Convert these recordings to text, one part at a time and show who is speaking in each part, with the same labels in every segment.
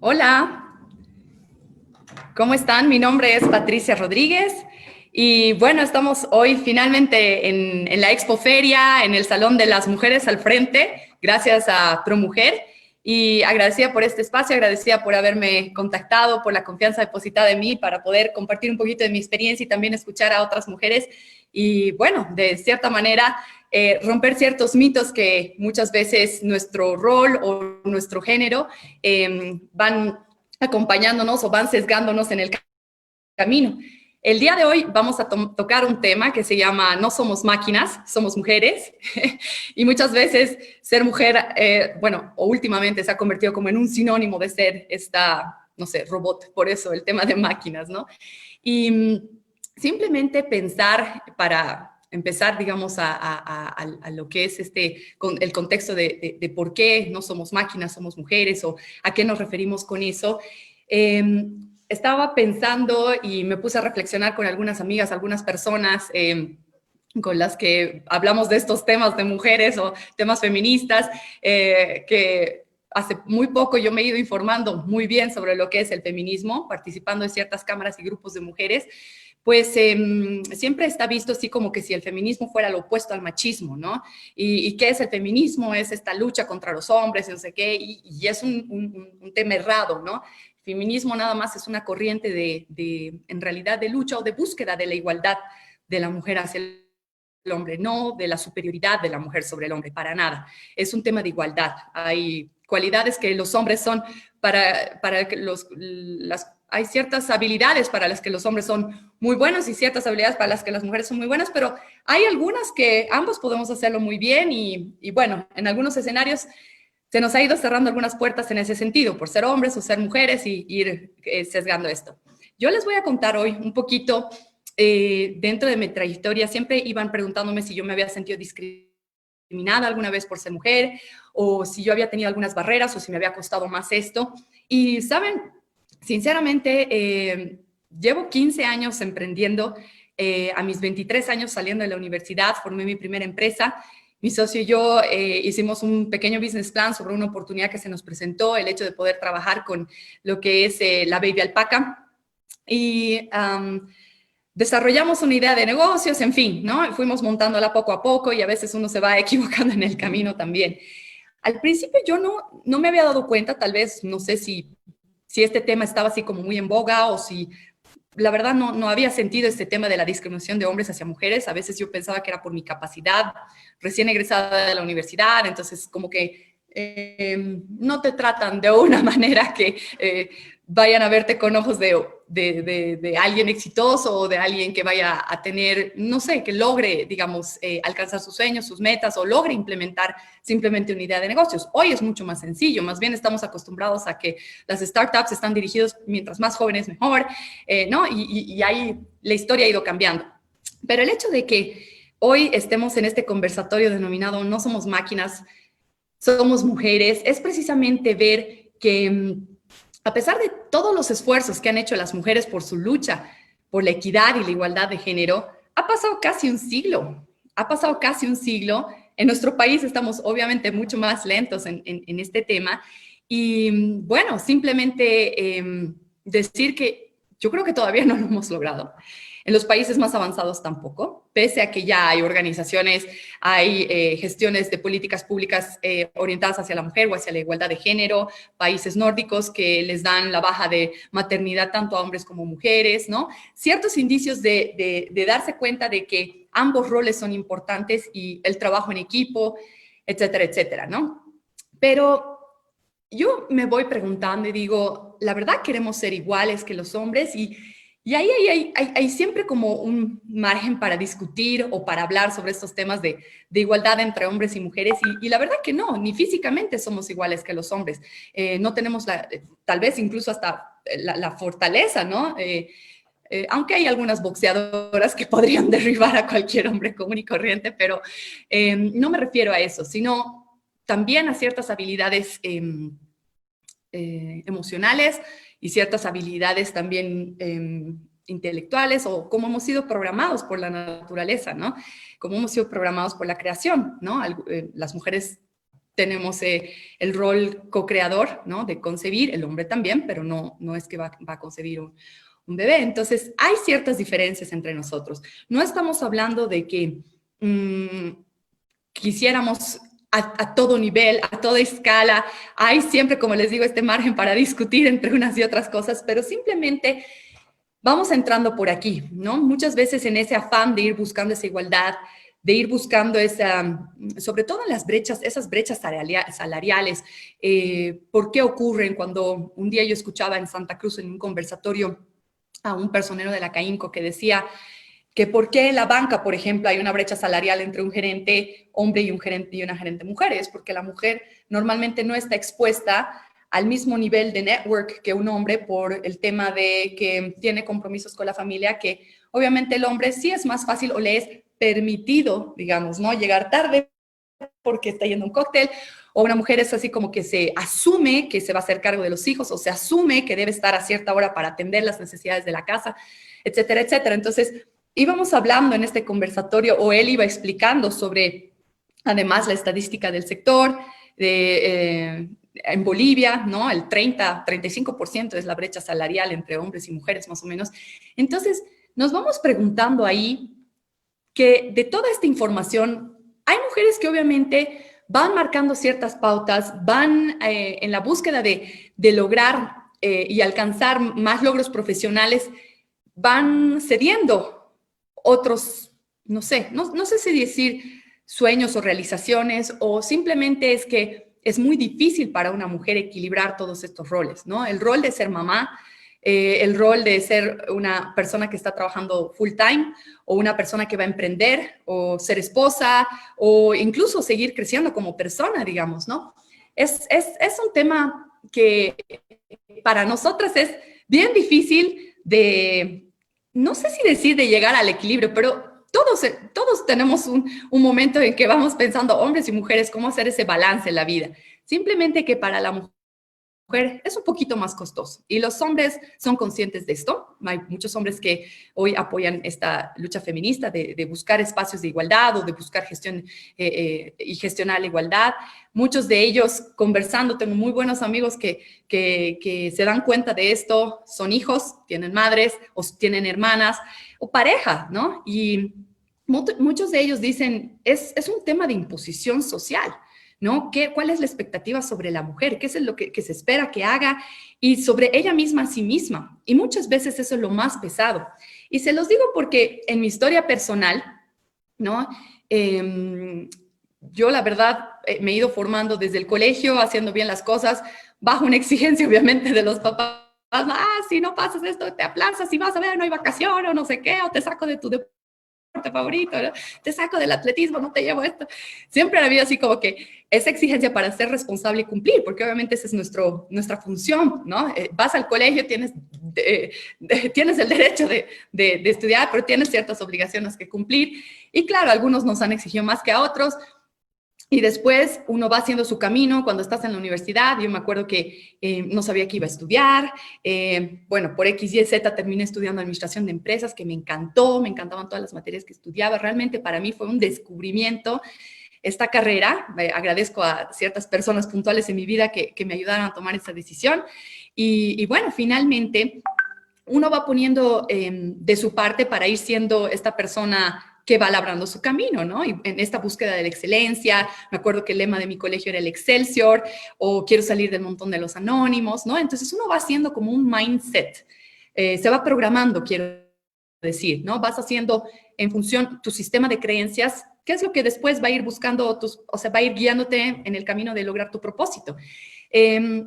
Speaker 1: Hola, ¿cómo están? Mi nombre es Patricia Rodríguez y bueno, estamos hoy finalmente en la Expoferia, en el Salón de las Mujeres al Frente, gracias a ProMujer, y agradecida por este espacio, agradecida por haberme contactado, por la confianza depositada en mí para poder compartir un poquito de mi experiencia y también escuchar a otras mujeres y bueno, de cierta manera romper ciertos mitos que muchas veces nuestro rol o nuestro género van acompañándonos o van sesgándonos en el camino. El día de hoy vamos a tocar un tema que se llama no somos máquinas, somos mujeres. Y muchas veces ser mujer, bueno, o últimamente se ha convertido como en un sinónimo de ser esta, no sé, robot, por eso el tema de máquinas, ¿no? Y simplemente pensar para empezar, digamos, a lo que es el contexto de por qué no somos máquinas, somos mujeres, o a qué nos referimos con eso. Estaba pensando y me puse a reflexionar con algunas amigas, algunas personas con las que hablamos de estos temas de mujeres o temas feministas, que hace muy poco yo me he ido informando muy bien sobre lo que es el feminismo, participando en ciertas cámaras y grupos de mujeres. Pues siempre está visto así como que si el feminismo fuera lo opuesto al machismo, ¿no? ¿Y qué es el feminismo? Es esta lucha contra los hombres, no sé qué, y es un tema errado, ¿no? Feminismo nada más es una corriente en realidad, de lucha o de búsqueda de la igualdad de la mujer hacia el hombre, no de la superioridad de la mujer sobre el hombre, para nada. Es un tema de igualdad. Hay cualidades que los hombres son hay ciertas habilidades para las que los hombres son muy buenos y ciertas habilidades para las que las mujeres son muy buenas, pero hay algunas que ambos podemos hacerlo muy bien y bueno, en algunos escenarios se nos ha ido cerrando algunas puertas en ese sentido, por ser hombres o ser mujeres y ir sesgando esto. Yo les voy a contar hoy un poquito, dentro de mi trayectoria, siempre iban preguntándome si yo me había sentido discriminada alguna vez por ser mujer, o si yo había tenido algunas barreras, o si me había costado más esto. Y, ¿saben? Sinceramente, llevo 15 años emprendiendo, a mis 23 años saliendo de la universidad, formé mi primera empresa. Mi socio y yo hicimos un pequeño business plan sobre una oportunidad que se nos presentó, el hecho de poder trabajar con lo que es la Baby Alpaca. Y desarrollamos una idea de negocios, en fin, ¿no? Fuimos montándola poco a poco y a veces uno se va equivocando en el camino también. Al principio yo no me había dado cuenta, tal vez, no sé si este tema estaba así como muy en boga o si la verdad no había sentido este tema de la discriminación de hombres hacia mujeres. A veces yo pensaba que era por mi capacidad, recién egresada de la universidad, entonces como que no te tratan de una manera que vayan a verte con ojos de alguien exitoso o de alguien que vaya a tener, no sé, que logre, digamos, alcanzar sus sueños, sus metas, o logre implementar simplemente una idea de negocios. Hoy es mucho más sencillo, más bien estamos acostumbrados a que las startups están dirigidas mientras más jóvenes mejor, ¿no? Y ahí la historia ha ido cambiando. Pero el hecho de que hoy estemos en este conversatorio denominado No somos máquinas, somos mujeres, es precisamente ver que a pesar de todos los esfuerzos que han hecho las mujeres por su lucha por la equidad y la igualdad de género, ha pasado casi un siglo. Ha pasado casi un siglo. En nuestro país estamos obviamente mucho más lentos en este tema. Y bueno, simplemente decir que yo creo que todavía no lo hemos logrado. En los países más avanzados tampoco, pese a que ya hay organizaciones, hay gestiones de políticas públicas orientadas hacia la mujer o hacia la igualdad de género, países nórdicos que les dan la baja de maternidad tanto a hombres como mujeres, ¿no? Ciertos indicios de darse cuenta de que ambos roles son importantes y el trabajo en equipo, etcétera, etcétera, ¿no? Pero yo me voy preguntando y digo, ¿la verdad queremos ser iguales que los hombres? Y ahí hay siempre como un margen para discutir o para hablar sobre estos temas de igualdad entre hombres y mujeres. Y la verdad que no, ni físicamente somos iguales que los hombres. No tenemos tal vez incluso hasta la fortaleza, ¿no? Aunque hay algunas boxeadoras que podrían derribar a cualquier hombre común y corriente, pero no me refiero a eso, sino también a ciertas habilidades emocionales y ciertas habilidades también intelectuales, o cómo hemos sido programados por la naturaleza, ¿no? Cómo hemos sido programados por la creación, ¿no? Las mujeres tenemos el rol co-creador, ¿no? De concebir, el hombre también, pero no es que va a concebir un bebé. Entonces, hay ciertas diferencias entre nosotros. No estamos hablando de que quisiéramos a todo nivel, a toda escala. Hay siempre, como les digo, este margen para discutir entre unas y otras cosas, pero simplemente vamos entrando por aquí, ¿no? Muchas veces en ese afán de ir buscando esa igualdad, de ir buscando esa, sobre todo en las brechas, esas brechas salariales, ¿por qué ocurren? Cuando un día yo escuchaba en Santa Cruz en un conversatorio a un personero de la CAINCO que decía que por qué en la banca, por ejemplo, hay una brecha salarial entre un gerente hombre y un gerente y una gerente mujer, es porque la mujer normalmente no está expuesta al mismo nivel de network que un hombre por el tema de que tiene compromisos con la familia, que obviamente el hombre sí es más fácil o le es permitido, digamos, ¿no? Llegar tarde porque está yendo a un cóctel, o una mujer es así como que se asume que se va a hacer cargo de los hijos, o se asume que debe estar a cierta hora para atender las necesidades de la casa, etcétera, etcétera. Entonces, íbamos hablando en este conversatorio, o él iba explicando sobre, además, la estadística del sector, en Bolivia, ¿no? El 35% es la brecha salarial entre hombres y mujeres, más o menos. Entonces, nos vamos preguntando ahí que de toda esta información, hay mujeres que obviamente van marcando ciertas pautas, van en la búsqueda de lograr y alcanzar más logros profesionales, van cediendo otros, no sé si decir sueños o realizaciones, o simplemente es que es muy difícil para una mujer equilibrar todos estos roles, ¿no? El rol de ser mamá, el rol de ser una persona que está trabajando full time, o una persona que va a emprender, o ser esposa, o incluso seguir creciendo como persona, digamos, ¿no? Es un tema que para nosotras es bien difícil de, no sé si decir de llegar al equilibrio, pero todos tenemos un momento en que vamos pensando, hombres y mujeres, cómo hacer ese balance en la vida. Simplemente que para la mujer es un poquito más costoso. Y los hombres son conscientes de esto. Hay muchos hombres que hoy apoyan esta lucha feminista de buscar espacios de igualdad, o de buscar gestión y gestionar la igualdad. Muchos de ellos, conversando, tengo muy buenos amigos que se dan cuenta de esto, son hijos, tienen madres o tienen hermanas o pareja, ¿no? Y muchos de ellos dicen, es un tema de imposición social, ¿no? ¿Cuál es la expectativa sobre la mujer? ¿Qué es lo que se espera que haga? Y sobre ella misma a sí misma. Y muchas veces eso es lo más pesado. Y se los digo porque en mi historia personal, ¿no? Yo, la verdad, me he ido formando desde el colegio, haciendo bien las cosas, bajo una exigencia, obviamente, de los papás. Si no pasas esto, te aplazas, si vas a ver, no hay vacación, o no sé qué, o te saco de tu deporte favorito, ¿no? Te saco del atletismo, no te llevo esto. Siempre había así como que esa exigencia para ser responsable y cumplir, porque obviamente esa es nuestra función, ¿no? Vas al colegio, tienes el derecho de estudiar, pero tienes ciertas obligaciones que cumplir. Y claro, algunos nos han exigido más que a otros. Y después uno va haciendo su camino cuando estás en la universidad. Yo me acuerdo que no sabía que iba a estudiar. Bueno, por X, Y, Z terminé estudiando administración de empresas, que me encantó, me encantaban todas las materias que estudiaba. Realmente para mí fue un descubrimiento esta carrera. Agradezco a ciertas personas puntuales en mi vida que me ayudaron a tomar esa decisión. Y bueno, finalmente uno va poniendo de su parte para ir siendo esta persona que va labrando su camino, ¿no? Y en esta búsqueda de la excelencia, me acuerdo que el lema de mi colegio era el Excelsior, o quiero salir del montón de los anónimos, ¿no? Entonces uno va haciendo como un mindset, se va programando, quiero decir, ¿no? Vas haciendo en función tu sistema de creencias, qué es lo que después va a ir buscando, o sea, va a ir guiándote en el camino de lograr tu propósito.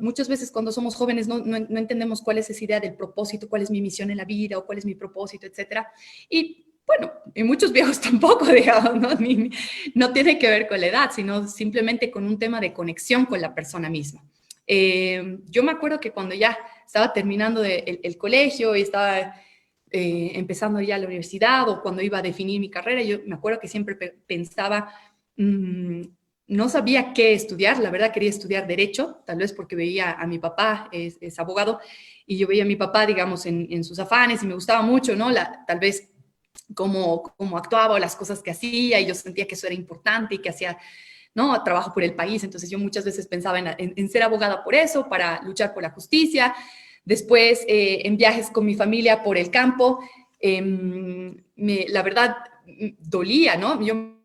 Speaker 1: Muchas veces cuando somos jóvenes no entendemos cuál es esa idea del propósito, cuál es mi misión en la vida, o cuál es mi propósito, etcétera. Y bueno, y muchos viejos tampoco, digamos, ¿no? No tiene que ver con la edad, sino simplemente con un tema de conexión con la persona misma. Yo me acuerdo que cuando ya estaba terminando el colegio y estaba empezando ya la universidad, o cuando iba a definir mi carrera, yo me acuerdo que siempre pensaba, no sabía qué estudiar. La verdad quería estudiar Derecho, tal vez porque veía a mi papá, es abogado, y yo veía a mi papá, digamos, en sus afanes, y me gustaba mucho, ¿no? Tal vez cómo actuaba, o las cosas que hacía, y yo sentía que eso era importante y que hacía ¿no? Trabajo por el país, entonces yo muchas veces pensaba en ser abogada por eso, para luchar por la justicia. Después, en viajes con mi familia por el campo, la verdad, dolía, ¿no? Yo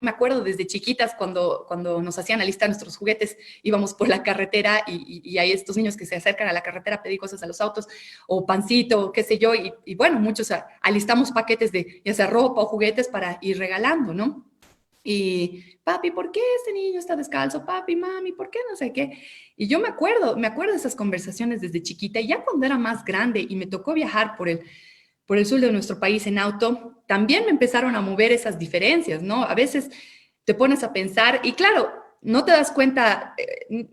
Speaker 1: me acuerdo desde chiquitas cuando nos hacían alistar nuestros juguetes, íbamos por la carretera y hay estos niños que se acercan a la carretera a pedir cosas a los autos, o pancito, qué sé yo, y bueno, muchos alistamos paquetes de ya sea ropa o juguetes para ir regalando, ¿no? Y, papi, ¿por qué este niño está descalzo? Papi, mami, ¿por qué no sé qué? Y yo me acuerdo de esas conversaciones desde chiquita, y ya cuando era más grande y me tocó viajar por el sur de nuestro país en auto, también me empezaron a mover esas diferencias, ¿no? A veces te pones a pensar y claro, no te das cuenta,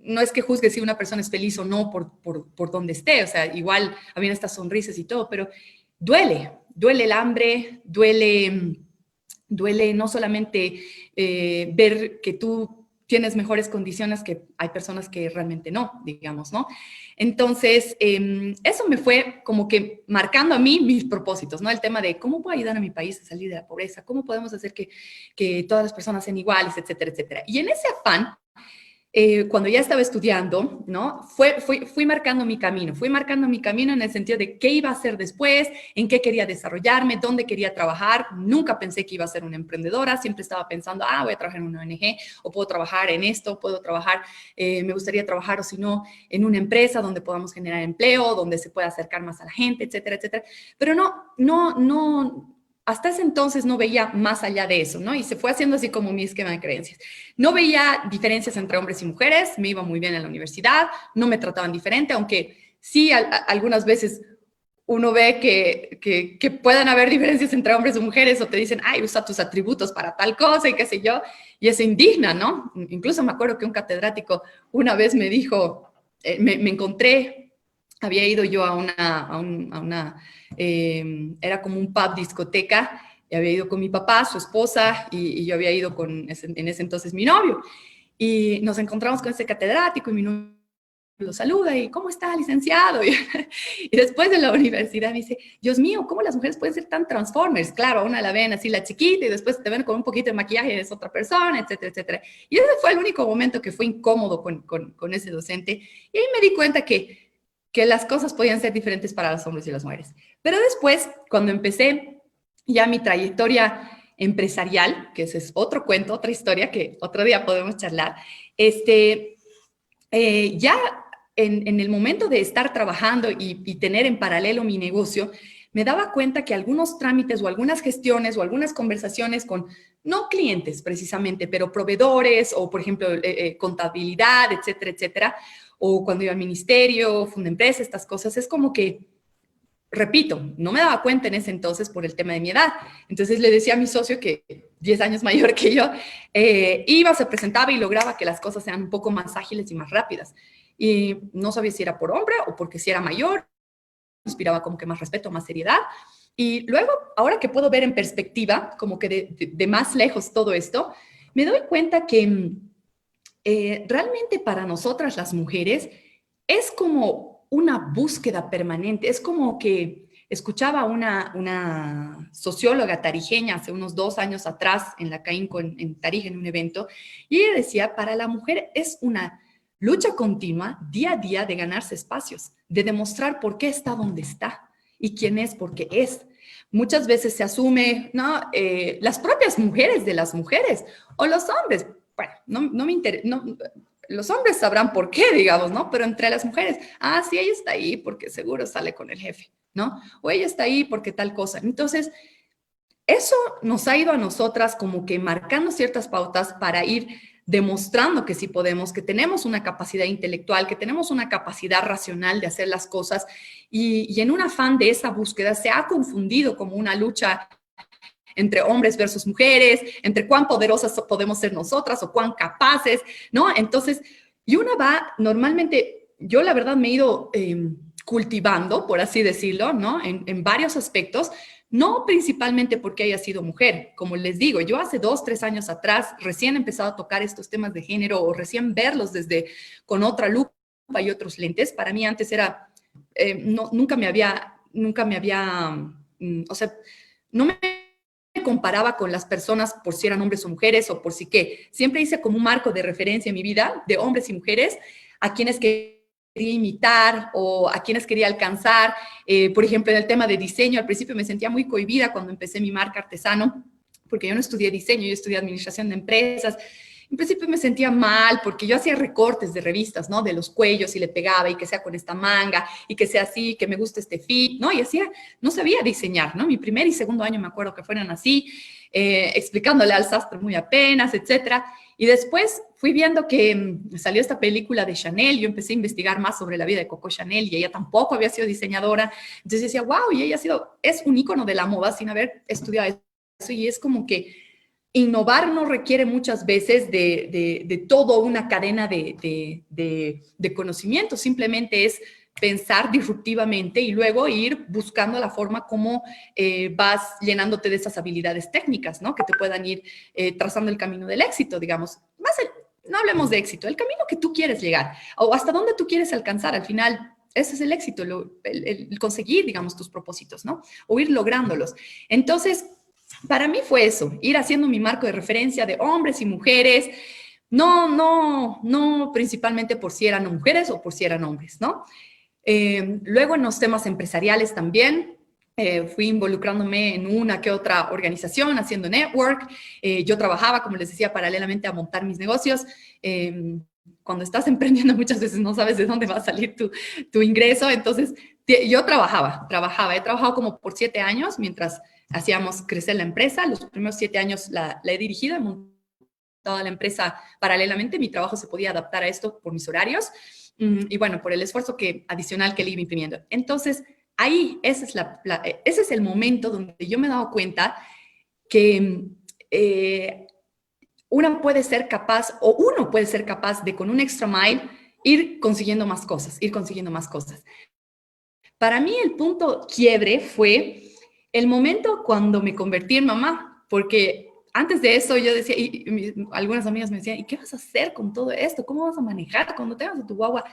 Speaker 1: no es que juzgues si una persona es feliz o no por donde esté, o sea, igual habían estas sonrisas y todo, pero duele el hambre, duele no solamente ver que tú tienes mejores condiciones, que hay personas que realmente no, digamos, ¿no? Entonces, eso me fue como que marcando a mí mis propósitos, ¿no? El tema de cómo puedo ayudar a mi país a salir de la pobreza, cómo podemos hacer que todas las personas sean iguales, etcétera, etcétera. Y en ese afán, cuando ya estaba estudiando, ¿no? Fui marcando mi camino en el sentido de qué iba a hacer después, en qué quería desarrollarme, dónde quería trabajar. Nunca pensé que iba a ser una emprendedora, siempre estaba pensando, voy a trabajar en una ONG, o puedo trabajar en esto, puedo trabajar, me gustaría trabajar, o si no, en una empresa donde podamos generar empleo, donde se pueda acercar más a la gente, etcétera, etcétera. Pero no, hasta ese entonces no veía más allá de eso, ¿no? Y se fue haciendo así como mi esquema de creencias. No veía diferencias entre hombres y mujeres, me iba muy bien en la universidad, no me trataban diferente, aunque sí algunas veces uno ve que puedan haber diferencias entre hombres y mujeres, o te dicen, usa tus atributos para tal cosa y qué sé yo, y eso indigna, ¿no? Incluso me acuerdo que un catedrático una vez me dijo, me encontré, había ido yo era como un pub discoteca, y había ido con mi papá, su esposa, y yo había ido en ese entonces mi novio. Y nos encontramos con ese catedrático y mi novio lo saluda y ¿cómo está, licenciado? Y después de la universidad me dice, Dios mío, ¿cómo las mujeres pueden ser tan transformers? Claro, a una la ven así la chiquita y después te ven con un poquito de maquillaje y es otra persona, etcétera, etcétera. Y ese fue el único momento que fue incómodo con ese docente. Y ahí me di cuenta que las cosas podían ser diferentes para los hombres y las mujeres. Pero después, cuando empecé ya mi trayectoria empresarial, que ese es otro cuento, otra historia que otro día podemos charlar, ya en el momento de estar trabajando y tener en paralelo mi negocio, me daba cuenta que algunos trámites o algunas gestiones o algunas conversaciones con, no clientes precisamente, pero proveedores o, por ejemplo, contabilidad, etcétera, etcétera, o cuando iba al ministerio, funda empresa, estas cosas, es como que, repito, no me daba cuenta en ese entonces por el tema de mi edad. Entonces le decía a mi socio, que 10 años mayor que yo, iba, se presentaba y lograba que las cosas sean un poco más ágiles y más rápidas. Y no sabía si era por hombre o porque si era mayor, inspiraba como que más respeto, más seriedad. Y luego, ahora que puedo ver en perspectiva, como que de más lejos todo esto, me doy cuenta que realmente para nosotras las mujeres es como una búsqueda permanente, es como que escuchaba una socióloga tarijeña hace unos 2 años atrás en la CAINCO en Tarija, en un evento, y ella decía, para la mujer es una lucha continua, día a día, de ganarse espacios, de demostrar por qué está donde está y quién es porque es. Muchas veces se asume, ¿no? Las propias mujeres de las mujeres o los hombres. Bueno, no me interesa, no, los hombres sabrán por qué, digamos, ¿no? Pero entre las mujeres, sí, ella está ahí porque seguro sale con el jefe, ¿no? O ella está ahí porque tal cosa. Entonces, eso nos ha ido a nosotras como que marcando ciertas pautas para ir demostrando que sí podemos, que tenemos una capacidad intelectual, que tenemos una capacidad racional de hacer las cosas, y en un afán de esa búsqueda se ha confundido como una lucha entre hombres versus mujeres, entre cuán poderosas podemos ser nosotras o cuán capaces, ¿no? Entonces, y una va, normalmente, yo la verdad me he ido cultivando, por así decirlo, ¿no? En varios aspectos, no principalmente porque haya sido mujer. Como les digo, yo hace 2, 3 años atrás recién he empezado a tocar estos temas de género, o recién verlos con otra lupa y otros lentes. Para mí antes era, nunca me había, o sea, no me comparaba con las personas por si eran hombres o mujeres o por si qué. Siempre hice como un marco de referencia en mi vida de hombres y mujeres a quienes quería imitar o a quienes quería alcanzar. Por ejemplo, en el tema de diseño, al principio me sentía muy cohibida cuando empecé mi marca artesano, porque yo no estudié diseño, yo estudié administración de empresas. En principio me sentía mal porque yo hacía recortes de revistas, ¿no? De los cuellos y le pegaba y que sea con esta manga y que sea así, que me guste este fit, ¿no? Y hacía, no sabía diseñar, ¿no? Mi primer y segundo año me acuerdo que fueron así, explicándole al sastre muy apenas, etcétera. Y después fui viendo que salió esta película de Chanel, yo empecé a investigar más sobre la vida de Coco Chanel y ella tampoco había sido diseñadora. Entonces decía, wow, y ella ha sido, es un ícono de la moda sin haber estudiado eso y es como que innovar no requiere muchas veces de toda una cadena de conocimiento, simplemente es pensar disruptivamente y luego ir buscando la forma como vas llenándote de esas habilidades técnicas, ¿no? Que te puedan ir trazando el camino del éxito, digamos. No hablemos de éxito, el camino que tú quieres llegar o hasta dónde tú quieres alcanzar, al final ese es el éxito, el conseguir, digamos, tus propósitos, ¿no? O ir lográndolos. Entonces, para mí fue eso, ir haciendo mi marco de referencia de hombres y mujeres, no principalmente por si eran mujeres o por si eran hombres, ¿no? Luego en los temas empresariales también, fui involucrándome en una que otra organización, haciendo network. Yo trabajaba, como les decía, paralelamente a montar mis negocios. Cuando estás emprendiendo muchas veces no sabes de dónde va a salir tu ingreso, entonces yo trabajaba. He trabajado como por 7 años mientras hacíamos crecer la empresa. Los primeros 7 años la he dirigido, he montado la empresa paralelamente. Mi trabajo se podía adaptar a esto por mis horarios y bueno, por el esfuerzo adicional que le iba imprimiendo. Entonces, ahí ese es el momento donde yo me he dado cuenta que uno puede ser capaz de con un extra mile ir consiguiendo más cosas. Para mí el punto quiebre fue el momento cuando me convertí en mamá, porque antes de eso yo decía, algunas amigas me decían, ¿y qué vas a hacer con todo esto? ¿Cómo vas a manejar cuando tengas a tu guagua?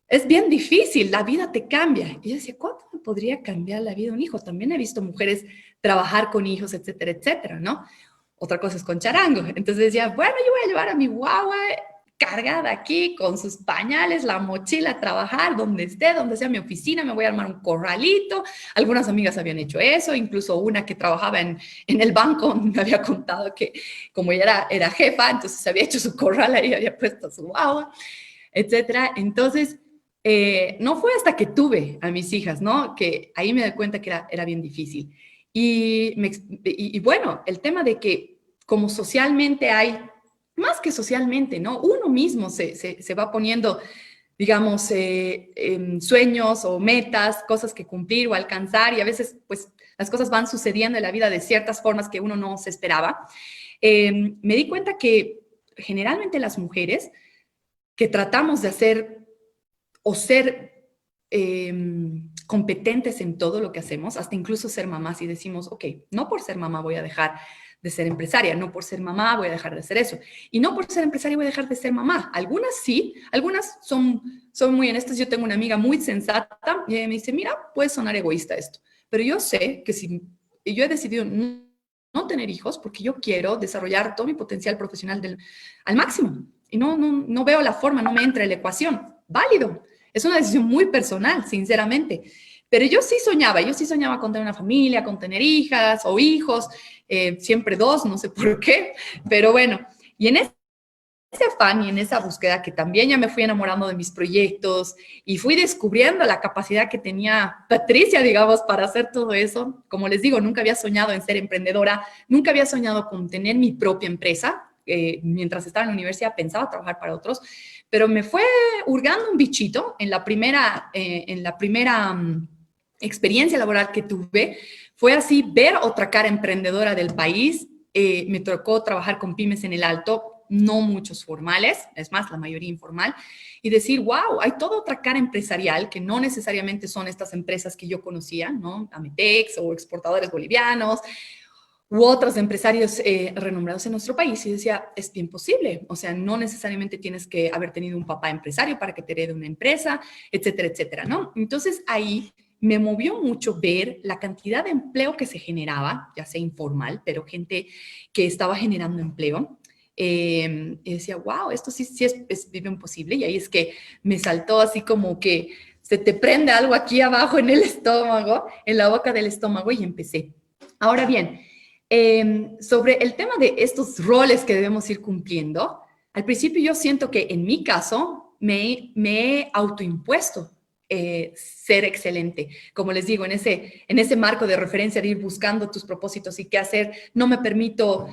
Speaker 1: Es bien difícil, la vida te cambia. Y yo decía, ¿cuánto me podría cambiar la vida de un hijo? También he visto mujeres trabajar con hijos, etcétera, etcétera, ¿no? Otra cosa es con charango. Entonces decía, bueno, yo voy a llevar a mi guagua cargada aquí con sus pañales, la mochila a trabajar, donde esté, donde sea mi oficina, me voy a armar un corralito. Algunas amigas habían hecho eso, incluso una que trabajaba en el banco me había contado que como ella era jefa, entonces se había hecho su corral ahí, había puesto su agua, etcétera. Entonces, no fue hasta que tuve a mis hijas, ¿no? Que ahí me di cuenta que era bien difícil. Y bueno, el tema de que como socialmente hay, más que socialmente, ¿no? Uno mismo se va poniendo, digamos, sueños o metas, cosas que cumplir o alcanzar y a veces, pues, las cosas van sucediendo en la vida de ciertas formas que uno no se esperaba. Me di cuenta que generalmente las mujeres que tratamos de hacer o ser competentes en todo lo que hacemos, hasta incluso ser mamás y decimos, ok, no por ser mamá voy a dejar de ser empresaria, no por ser mamá voy a dejar de hacer eso, y no por ser empresaria voy a dejar de ser mamá. Algunas sí, algunas son muy honestas. Yo tengo una amiga muy sensata y ella me dice, mira, puede sonar egoísta esto, pero yo sé que si yo he decidido no tener hijos porque yo quiero desarrollar todo mi potencial profesional al máximo y no veo la forma, no me entra en la ecuación. Válido. Es una decisión muy personal, sinceramente. Pero yo sí soñaba con tener una familia, con tener hijas o hijos, siempre 2, no sé por qué, pero bueno. Y en ese afán y en esa búsqueda que también ya me fui enamorando de mis proyectos y fui descubriendo la capacidad que tenía Patricia, digamos, para hacer todo eso. Como les digo, nunca había soñado en ser emprendedora, nunca había soñado con tener mi propia empresa. Mientras estaba en la universidad pensaba trabajar para otros, pero me fue hurgando un bichito en la primera experiencia laboral que tuve. Fue así ver otra cara emprendedora del país. Me tocó trabajar con pymes en el Alto, no muchos formales, es más, la mayoría informal, y decir, wow, hay toda otra cara empresarial que no necesariamente son estas empresas que yo conocía, ¿no? Ametex o exportadores bolivianos, u otros empresarios renombrados en nuestro país. Y decía, es bien posible, o sea, no necesariamente tienes que haber tenido un papá empresario para que te herede una empresa, etcétera, etcétera, ¿no? Entonces ahí me movió mucho ver la cantidad de empleo que se generaba, ya sea informal, pero gente que estaba generando empleo. Y decía, wow, esto sí, sí es bien posible. Y ahí es que me saltó así como que se te prende algo aquí abajo en el estómago, en la boca del estómago, y empecé. Ahora bien, sobre el tema de estos roles que debemos ir cumpliendo, al principio yo siento que en mi caso me he autoimpuesto ser excelente. Como les digo, en ese marco de referencia de ir buscando tus propósitos y qué hacer, no me permito,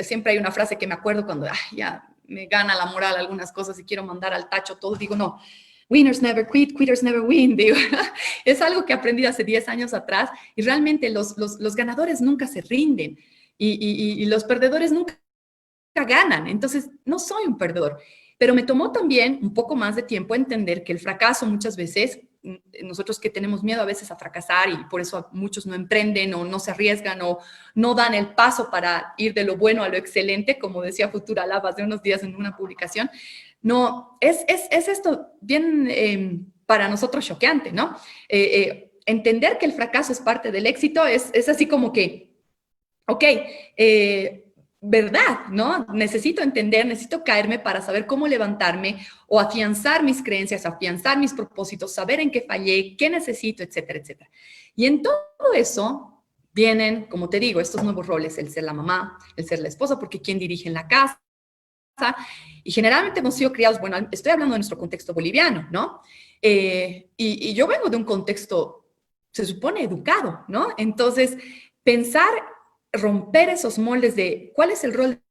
Speaker 1: siempre hay una frase que me acuerdo cuando ya me gana la moral algunas cosas y quiero mandar al tacho todo, digo, no, winners never quit, quitters never win, digo. Es algo que aprendí hace 10 años atrás y realmente los ganadores nunca se rinden y los perdedores nunca ganan. Entonces, no soy un perdedor. Pero me tomó también un poco más de tiempo entender que el fracaso muchas veces, nosotros que tenemos miedo a veces a fracasar y por eso muchos no emprenden o no se arriesgan o no dan el paso para ir de lo bueno a lo excelente, como decía Futura Lab hace unos días en una publicación, no, es esto bien para nosotros choqueante, ¿no? Entender que el fracaso es parte del éxito es así como que, ok, verdad, ¿no? Necesito entender, necesito caerme para saber cómo levantarme o afianzar mis creencias, afianzar mis propósitos, saber en qué fallé, qué necesito, etcétera, etcétera. Y en todo eso vienen, como te digo, estos nuevos roles, el ser la mamá, el ser la esposa, porque ¿quién dirige en la casa? Y generalmente hemos sido criados, bueno, estoy hablando de nuestro contexto boliviano, ¿no? Y yo vengo de un contexto, se supone, educado, ¿no? Entonces, pensar, romper esos moldes de cuál es el rol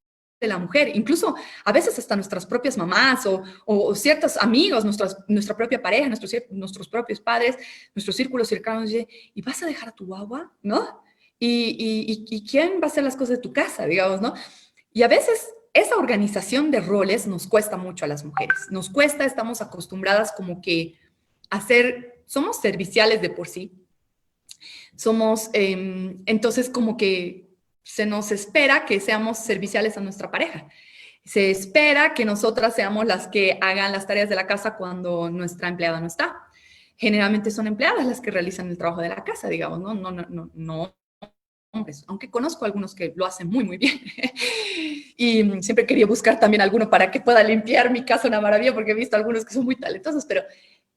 Speaker 1: de la mujer, incluso a veces hasta nuestras propias mamás o ciertos amigos, nuestra propia pareja, nuestros propios padres, nuestros círculos cercanos, y vas a dejar a tu guagua, ¿no? Y quién va a hacer las cosas de tu casa, digamos, ¿no? Y a veces esa organización de roles nos cuesta mucho a las mujeres. Nos cuesta, estamos acostumbradas como que a ser, somos serviciales de por sí. Somos, entonces como que se nos espera que seamos serviciales a nuestra pareja. Se espera que nosotras seamos las que hagan las tareas de la casa cuando nuestra empleada no está. Generalmente son empleadas las que realizan el trabajo de la casa, digamos, ¿no? No hombres, aunque conozco algunos que lo hacen muy, muy bien. Y siempre quería buscar también alguno para que pueda limpiar mi casa una maravilla, porque he visto algunos que son muy talentosos, pero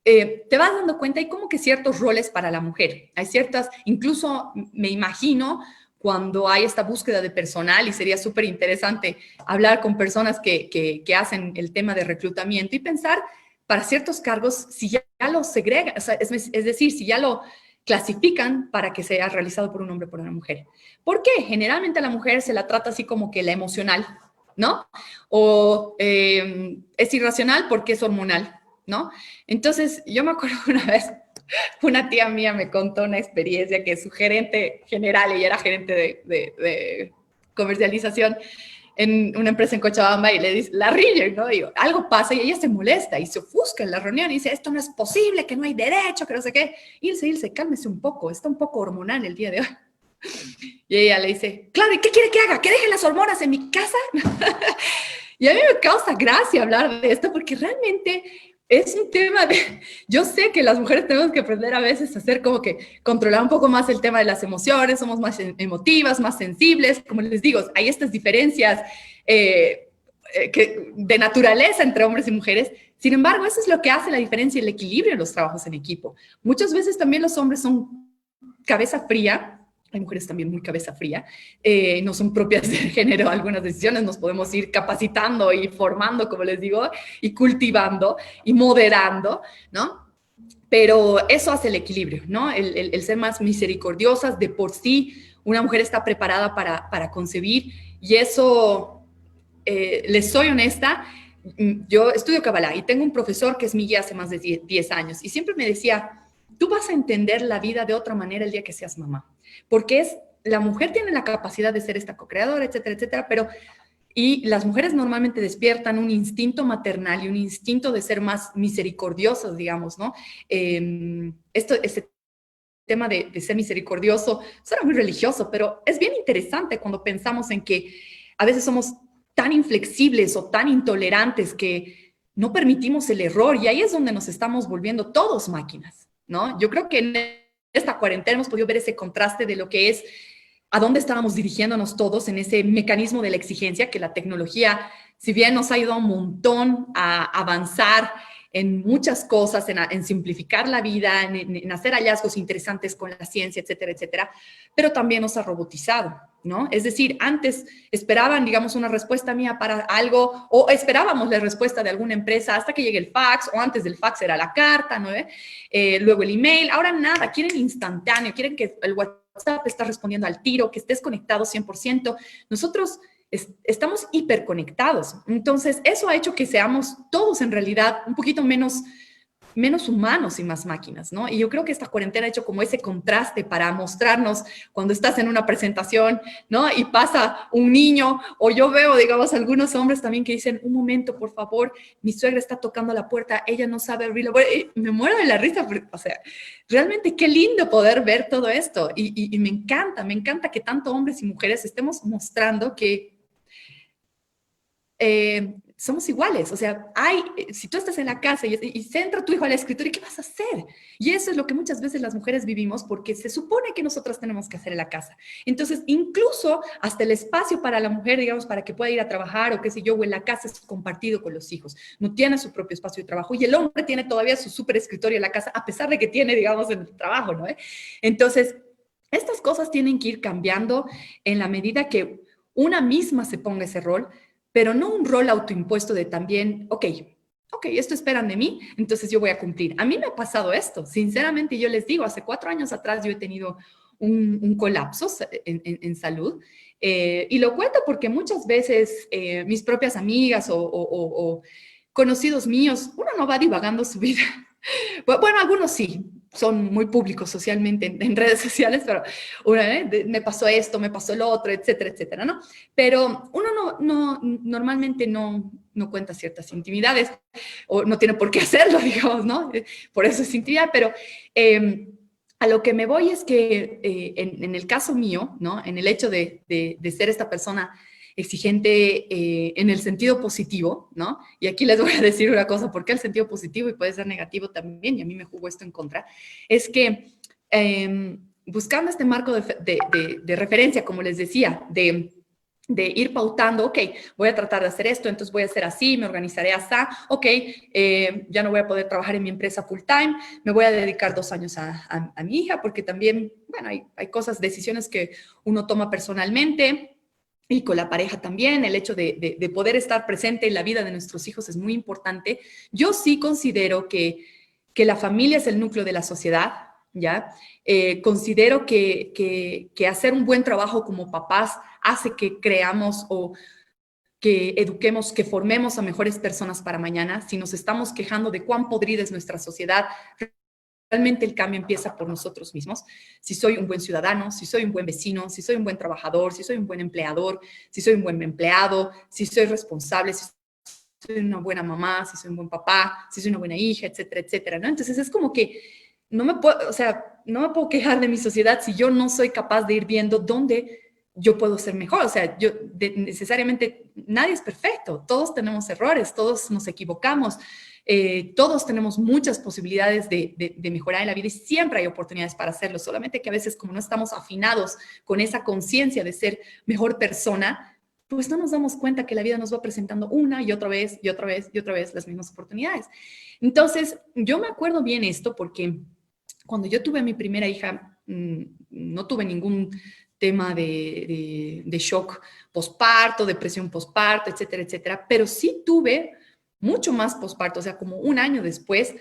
Speaker 1: te vas dando cuenta, hay como que ciertos roles para la mujer. Hay ciertas, incluso me imagino cuando hay esta búsqueda de personal, y sería súper interesante hablar con personas que hacen el tema de reclutamiento y pensar para ciertos cargos si ya lo segregan, o sea, es decir, si ya lo clasifican para que sea realizado por un hombre o por una mujer. ¿Por qué? Generalmente a la mujer se la trata así como que la emocional, ¿no? O es irracional porque es hormonal, ¿no? Entonces, yo me acuerdo una vez, una tía mía me contó una experiencia que su gerente general, ella era gerente de comercialización en una empresa en Cochabamba y le dice, la riñen, ¿no? Digo, algo pasa y ella se molesta y se ofusca en la reunión y dice, esto no es posible, que no hay derecho, que no sé qué. Ilse, cálmese un poco, está un poco hormonal el día de hoy. Y ella le dice, claro, ¿y qué quiere que haga? ¿Que deje las hormonas en mi casa? Y a mí me causa gracia hablar de esto porque realmente es un tema de, yo sé que las mujeres tenemos que aprender a veces a hacer como que controlar un poco más el tema de las emociones, somos más emotivas, más sensibles, como les digo, hay estas diferencias de naturaleza entre hombres y mujeres. Sin embargo, eso es lo que hace la diferencia y el equilibrio en los trabajos en equipo. Muchas veces también los hombres son cabeza fría, hay mujeres también muy cabeza fría, no son propias del género algunas decisiones, nos podemos ir capacitando y formando, como les digo, y cultivando y moderando, ¿no? Pero eso hace el equilibrio, ¿no? El ser más misericordiosas de por sí, una mujer está preparada para concebir y eso, les soy honesta, yo estudio Kabbalah y tengo un profesor que es mi guía hace más de 10 años y siempre me decía, tú vas a entender la vida de otra manera el día que seas mamá, porque la mujer tiene la capacidad de ser esta co-creadora, etcétera, etcétera, pero y las mujeres normalmente despiertan un instinto maternal y un instinto de ser más misericordiosas, digamos, ¿no? Este tema de ser misericordioso suena muy religioso, pero es bien interesante cuando pensamos en que a veces somos tan inflexibles o tan intolerantes que no permitimos el error y ahí es donde nos estamos volviendo todos máquinas. ¿no? Yo creo que en esta cuarentena hemos podido ver ese contraste de lo que es a dónde estábamos dirigiéndonos todos en ese mecanismo de la exigencia, que la tecnología, si bien nos ha ayudado un montón a avanzar en muchas cosas, en simplificar la vida, en hacer hallazgos interesantes con la ciencia, etcétera, etcétera, pero también nos ha robotizado, ¿no? Es decir, antes esperaban, digamos, una respuesta mía para algo, o esperábamos la respuesta de alguna empresa hasta que llegue el fax, o antes del fax era la carta, ¿no? Luego el email, ahora nada, quieren instantáneo, quieren que el WhatsApp esté respondiendo al tiro, que estés conectado 100%. Nosotros estamos hiperconectados. Entonces, eso ha hecho que seamos todos en realidad un poquito menos humanos y más máquinas, ¿no? Y yo creo que esta cuarentena ha hecho como ese contraste para mostrarnos cuando estás en una presentación, ¿no? Y pasa un niño, o yo veo, digamos, algunos hombres también que dicen, un momento, por favor, mi suegra está tocando la puerta, ella no sabe abrirla. Bueno, me muero de la risa, o sea, realmente qué lindo poder ver todo esto. Y me encanta que tanto hombres y mujeres estemos mostrando que somos iguales. O sea, si tú estás en la casa y se entra tu hijo al escritorio, ¿qué vas a hacer? Y eso es lo que muchas veces las mujeres vivimos porque se supone que nosotras tenemos que hacer en la casa. Entonces, incluso hasta el espacio para la mujer, digamos, para que pueda ir a trabajar o qué sé yo, o en la casa es compartido con los hijos. No tiene su propio espacio de trabajo y el hombre tiene todavía su súper escritorio en la casa, a pesar de que tiene, digamos, en el trabajo, ¿no? Entonces, estas cosas tienen que ir cambiando en la medida que una misma se ponga ese rol, pero no un rol autoimpuesto de también, ok, esto esperan de mí, entonces yo voy a cumplir. A mí me ha pasado esto, sinceramente yo les digo, hace 4 años atrás yo he tenido un colapso en salud y lo cuento porque muchas veces mis propias amigas o conocidos míos, uno no va divagando su vida. Bueno, algunos sí, son muy públicos socialmente en redes sociales, pero me pasó esto, me pasó lo otro, etcétera, etcétera, ¿no? Pero uno normalmente no cuenta ciertas intimidades o no tiene por qué hacerlo, digamos, ¿no? Por eso es intimidad, pero a lo que me voy es que en el caso mío, ¿no? En el hecho de ser esta persona exigente en el sentido positivo, ¿no? Y aquí les voy a decir una cosa, porque el sentido positivo y puede ser negativo también, y a mí me jugó esto en contra, es que buscando este marco de referencia, como les decía, de ir pautando, ok, voy a tratar de hacer esto, entonces voy a hacer así, me organizaré así, ok, ya no voy a poder trabajar en mi empresa full time, me voy a dedicar 2 años a mi hija, porque también, bueno, hay cosas, decisiones que uno toma personalmente, y con la pareja también, el hecho de poder estar presente en la vida de nuestros hijos es muy importante. Yo sí considero que la familia es el núcleo de la sociedad, ¿ya? Considero que hacer un buen trabajo como papás hace que creamos o que eduquemos, que formemos a mejores personas para mañana. Si nos estamos quejando de cuán podrida es nuestra sociedad, realmente el cambio empieza por nosotros mismos. Si soy un buen ciudadano, si soy un buen vecino, si soy un buen trabajador, si soy un buen empleador, si soy un buen empleado, si soy responsable, si soy una buena mamá, si soy un buen papá, si soy una buena hija, etcétera, etcétera, ¿no? Entonces es como que no me puedo, o sea, no me puedo quejar de mi sociedad si yo no soy capaz de ir viendo dónde yo puedo ser mejor. O sea, necesariamente nadie es perfecto, todos tenemos errores, todos nos equivocamos, todos tenemos muchas posibilidades de mejorar en la vida y siempre hay oportunidades para hacerlo, solamente que a veces como no estamos afinados con esa conciencia de ser mejor persona, pues no nos damos cuenta que la vida nos va presentando una y otra vez y otra vez y otra vez las mismas oportunidades. Entonces, yo me acuerdo bien esto porque cuando yo tuve a mi primera hija, no tuve ningún tema de shock posparto, depresión posparto, etcétera, etcétera, pero sí tuve mucho más posparto, o sea, como un año después,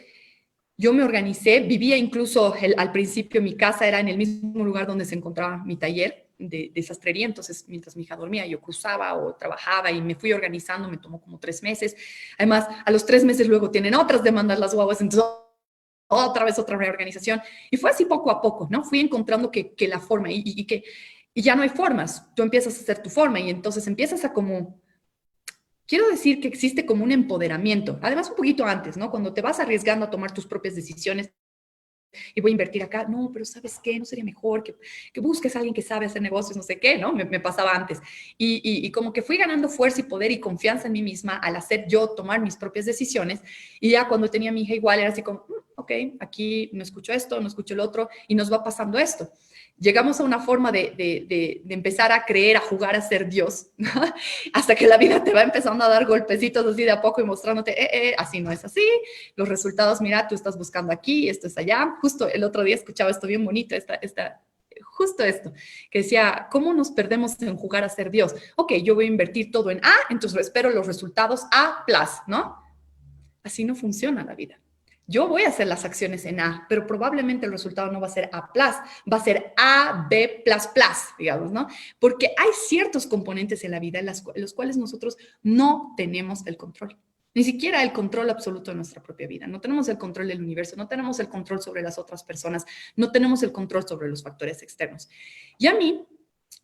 Speaker 1: yo me organicé, vivía incluso al principio, mi casa era en el mismo lugar donde se encontraba mi taller de sastrería, entonces mientras mi hija dormía yo cruzaba o trabajaba y me fui organizando, me tomó como 3 meses. Además, a los 3 meses luego tienen otras demandas las guaguas, entonces otra vez otra reorganización. Y fue así poco a poco, ¿no? Fui encontrando que la forma y ya no hay formas, tú empiezas a hacer tu forma y entonces empiezas a como quiero decir que existe como un empoderamiento, además un poquito antes, ¿no? Cuando te vas arriesgando a tomar tus propias decisiones y voy a invertir acá, no, pero ¿sabes qué? ¿No sería mejor que busques a alguien que sabe hacer negocios, no sé qué, ¿no? Me pasaba antes. Y como que fui ganando fuerza y poder y confianza en mí misma al hacer yo tomar mis propias decisiones y ya cuando tenía a mi hija igual era así como, ok, aquí no escucho esto, no escucho el otro, y nos va pasando esto. Llegamos a una forma de empezar a creer, a jugar a ser Dios, ¿no? Hasta que la vida te va empezando a dar golpecitos así de a poco y mostrándote, así no es así, los resultados, mira, tú estás buscando aquí, esto es allá. Justo el otro día escuchaba esto bien bonito, justo esto, que decía, ¿cómo nos perdemos en jugar a ser Dios? Ok, yo voy a invertir todo en A, entonces espero los resultados A+, ¿no? Así no funciona la vida. Yo voy a hacer las acciones en A, pero probablemente el resultado no va a ser A+, va a ser A, B++, digamos, ¿no? Porque hay ciertos componentes en la vida en los cuales nosotros no tenemos el control. Ni siquiera el control absoluto de nuestra propia vida. No tenemos el control del universo, no tenemos el control sobre las otras personas, no tenemos el control sobre los factores externos. Y a mí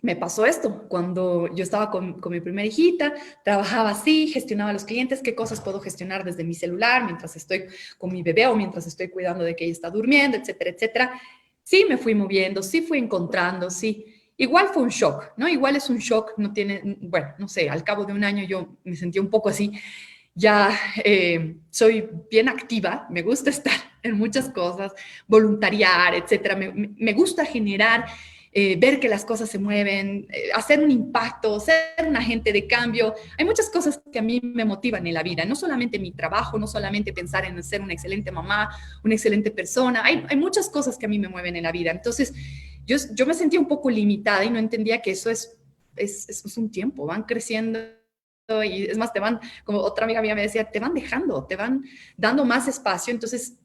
Speaker 1: me pasó esto cuando yo estaba con mi primera hijita, trabajaba así, gestionaba a los clientes, qué cosas puedo gestionar desde mi celular mientras estoy con mi bebé o mientras estoy cuidando de que ella está durmiendo, etcétera, etcétera. Sí me fui moviendo, sí fui encontrando, sí. Igual fue un shock, ¿no? Igual es un shock, no tiene, bueno, no sé, al cabo de un año yo me sentí un poco así. Ya soy bien activa, me gusta estar en muchas cosas, voluntariar, etcétera. Me gusta generar ver que las cosas se mueven, hacer un impacto, ser un agente de cambio. Hay muchas cosas que a mí me motivan en la vida, no solamente mi trabajo, no solamente pensar en ser una excelente mamá, una excelente persona. Hay muchas cosas que a mí me mueven en la vida. Entonces, yo me sentía un poco limitada y no entendía que eso es un tiempo, van creciendo. Y es más, te van, como otra amiga mía me decía, te van dejando, te van dando más espacio. Entonces,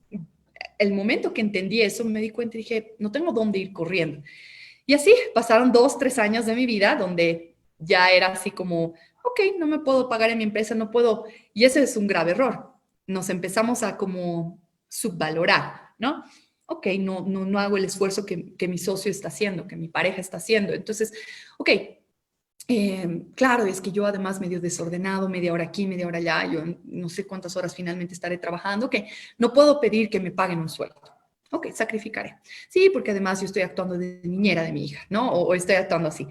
Speaker 1: el momento que entendí eso, me di cuenta y dije, no tengo dónde ir corriendo. Y así pasaron 2, 3 años de mi vida donde ya era así como, ok, no me puedo pagar en mi empresa, no puedo. Y ese es un grave error. Nos empezamos a como subvalorar, ¿no? Ok, no hago el esfuerzo que mi socio está haciendo, que mi pareja está haciendo. Entonces, ok, claro, es que yo además medio desordenado, media hora aquí, media hora allá, yo no sé cuántas horas finalmente estaré trabajando, que no puedo pedir que me paguen un sueldo. Ok, sacrificaré. Sí, porque además yo estoy actuando de niñera de mi hija, ¿no? O estoy actuando así.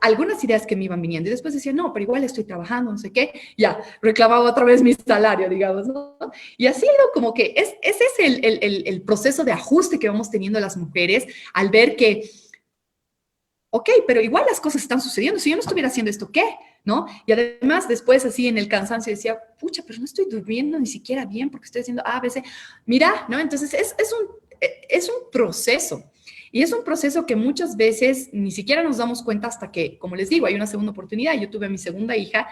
Speaker 1: Algunas ideas que me iban viniendo y después decía, no, pero igual estoy trabajando, no sé qué. Ya, reclamaba otra vez mi salario, digamos, ¿no? Y así como que ese es el proceso de ajuste que vamos teniendo las mujeres al ver que ok, pero igual las cosas están sucediendo. Si yo no estuviera haciendo esto, ¿qué? ¿No? Y además, después, así en el cansancio, decía, pucha, pero no estoy durmiendo ni siquiera bien porque estoy haciendo A, B, C. Mira, ¿no? Entonces, es un proceso. Y es un proceso que muchas veces ni siquiera nos damos cuenta hasta que, como les digo, hay una segunda oportunidad. Yo tuve a mi segunda hija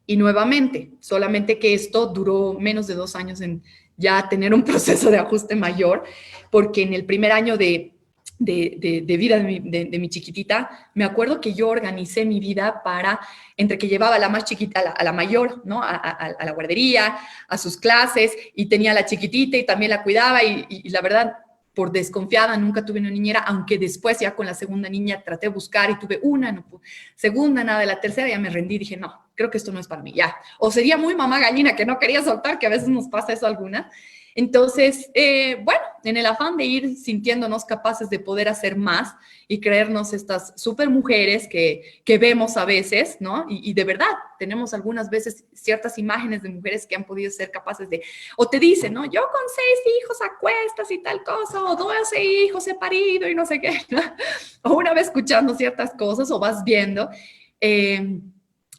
Speaker 1: y nuevamente, solamente que esto duró menos de 2 años en ya tener un proceso de ajuste mayor, porque en el primer año de vida de mi chiquitita, me acuerdo que yo organicé mi vida para, entre que llevaba a la más chiquita, a la mayor, ¿no? A la guardería, a sus clases, y tenía a la chiquitita y también la cuidaba, y la verdad, por desconfiada, nunca tuve una niñera, aunque después ya con la segunda niña traté de buscar y tuve una, no pude, segunda, nada, de la tercera ya me rendí, dije, no, creo que esto no es para mí, ya. O sería muy mamá gallina que no quería soltar, que a veces nos pasa eso a algunas. Entonces, bueno, en el afán de ir sintiéndonos capaces de poder hacer más y creernos estas super mujeres que vemos a veces, ¿no? Y de verdad, tenemos algunas veces ciertas imágenes de mujeres que han podido ser capaces de, o te dicen, ¿no? Yo con 6 hijos a cuestas y tal cosa, o 12 hijos he parido y no sé qué, ¿no? O una vez escuchando ciertas cosas o vas viendo,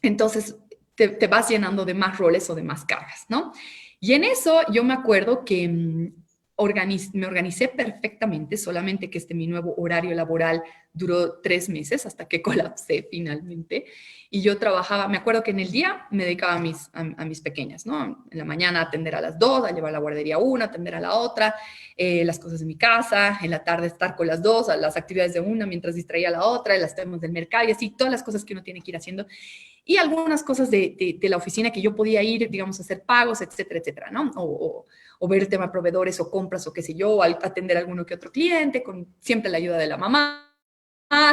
Speaker 1: entonces te vas llenando de más roles o de más cargas, ¿no? Y en eso yo me acuerdo que me organicé perfectamente, solamente que mi nuevo horario laboral duró 3 meses hasta que colapsé finalmente. Y yo trabajaba, me acuerdo que en el día me dedicaba a mis pequeñas, ¿no? En la mañana atender a las dos, a llevar a la guardería una, atender a la otra, las cosas de mi casa, en la tarde estar con las dos, a las actividades de una mientras distraía a la otra, las temas del mercado y así, todas las cosas que uno tiene que ir haciendo y algunas cosas de la oficina que yo podía ir, digamos, a hacer pagos, etcétera, etcétera, ¿no? O ver el tema de proveedores o compras o qué sé yo, atender a alguno que otro cliente, con siempre la ayuda de la mamá,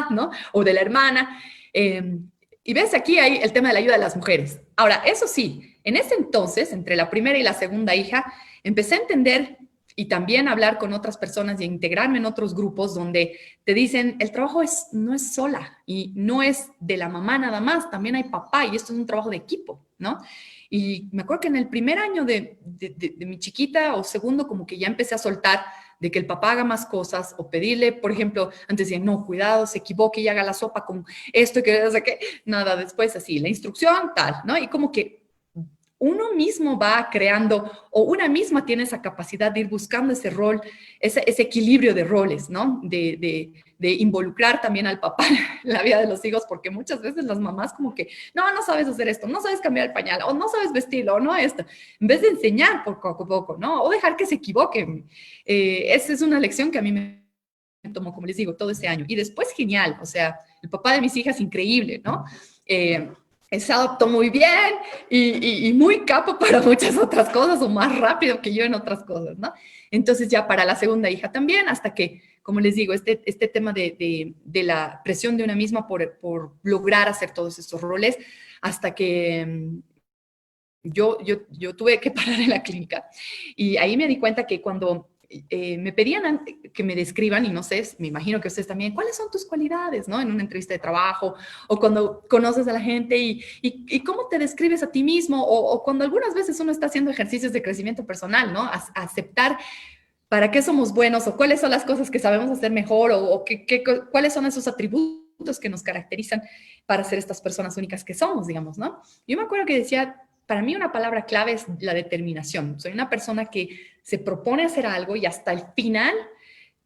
Speaker 1: ¿no? O de la hermana. Y ves, aquí hay el tema de la ayuda de las mujeres. Ahora, eso sí, en ese entonces, entre la primera y la segunda hija, empecé a entender y también hablar con otras personas y integrarme en otros grupos donde te dicen, el trabajo no es sola y no es de la mamá nada más, también hay papá y esto es un trabajo de equipo, ¿no? Y me acuerdo que en el primer año de mi chiquita o segundo, como que ya empecé a soltar de que el papá haga más cosas o pedirle, por ejemplo, antes decían, no, cuidado, se equivoque y haga la sopa con esto y que no sé qué, nada, después así, la instrucción tal, ¿no? Y como que uno mismo va creando o una misma tiene esa capacidad de ir buscando ese rol, ese equilibrio de roles, ¿no? De involucrar también al papá en la vida de los hijos, porque muchas veces las mamás como que, no, no sabes hacer esto, no sabes cambiar el pañal, o no sabes vestirlo, o no esto, en vez de enseñar poco a poco, ¿no? O dejar que se equivoquen. Esa es una lección que a mí me tomó, como les digo, todo ese año. Y después, genial, o sea, el papá de mis hijas, increíble, ¿no? Se adaptó muy bien y muy capo para muchas otras cosas o más rápido que yo en otras cosas, ¿no? Entonces ya para la segunda hija también, hasta que, como les digo, este tema de la presión de una misma por lograr hacer todos estos roles, hasta que yo tuve que parar en la clínica y ahí me di cuenta que cuando me pedían que me describan, y no sé, me imagino que ustedes también, ¿cuáles son tus cualidades, no? En una entrevista de trabajo, o cuando conoces a la gente y cómo te describes a ti mismo, o cuando algunas veces uno está haciendo ejercicios de crecimiento personal, ¿no? Aceptar para qué somos buenos, o cuáles son las cosas que sabemos hacer mejor, o cuáles son esos atributos que nos caracterizan para ser estas personas únicas que somos, digamos, ¿no? Yo me acuerdo que decía, para mí una palabra clave es la determinación. Soy una persona que se propone hacer algo y hasta el final,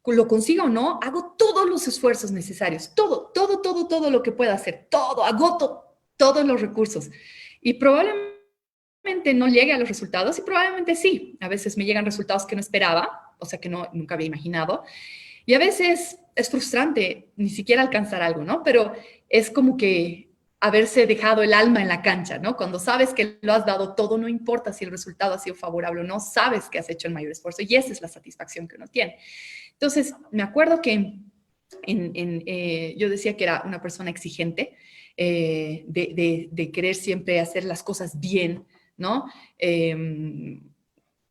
Speaker 1: lo consiga o no, hago todos los esfuerzos necesarios, todo lo que pueda hacer, todo, agoto todos los recursos. Y probablemente no llegue a los resultados y probablemente sí. A veces me llegan resultados que no esperaba, o sea, que no, nunca había imaginado. Y a veces es frustrante ni siquiera alcanzar algo, ¿no? Pero es como que haberse dejado el alma en la cancha, ¿no? Cuando sabes que lo has dado todo, no importa si el resultado ha sido favorable o no, sabes que has hecho el mayor esfuerzo y esa es la satisfacción que uno tiene. Entonces, me acuerdo que yo decía que era una persona exigente, de querer siempre hacer las cosas bien, ¿no?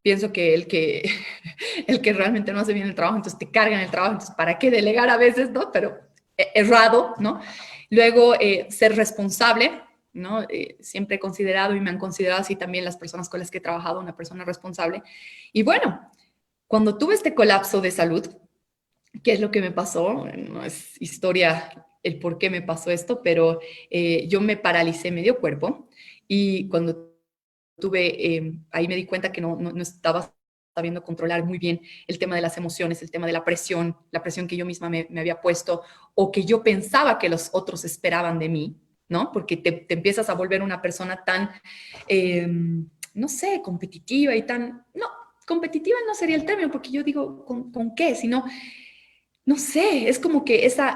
Speaker 1: Pienso que el que realmente no hace bien el trabajo, entonces te cargan el trabajo, entonces ¿para qué delegar a veces, no? Pero errado, ¿no? Luego, ser responsable, ¿no? Siempre he considerado y me han considerado así también las personas con las que he trabajado, una persona responsable. Y bueno, cuando tuve este colapso de salud, ¿qué es lo que me pasó? No es historia el por qué me pasó esto, pero yo me paralicé medio cuerpo y cuando ahí me di cuenta que no estaba sabiendo controlar muy bien el tema de las emociones, el tema de la presión que yo misma me había puesto o que yo pensaba que los otros esperaban de mí, ¿no? Porque te empiezas a volver una persona tan, eh, no sé, competitiva y tan, no, competitiva no sería el término, porque yo digo, ¿con qué? Sino no sé, es como que esa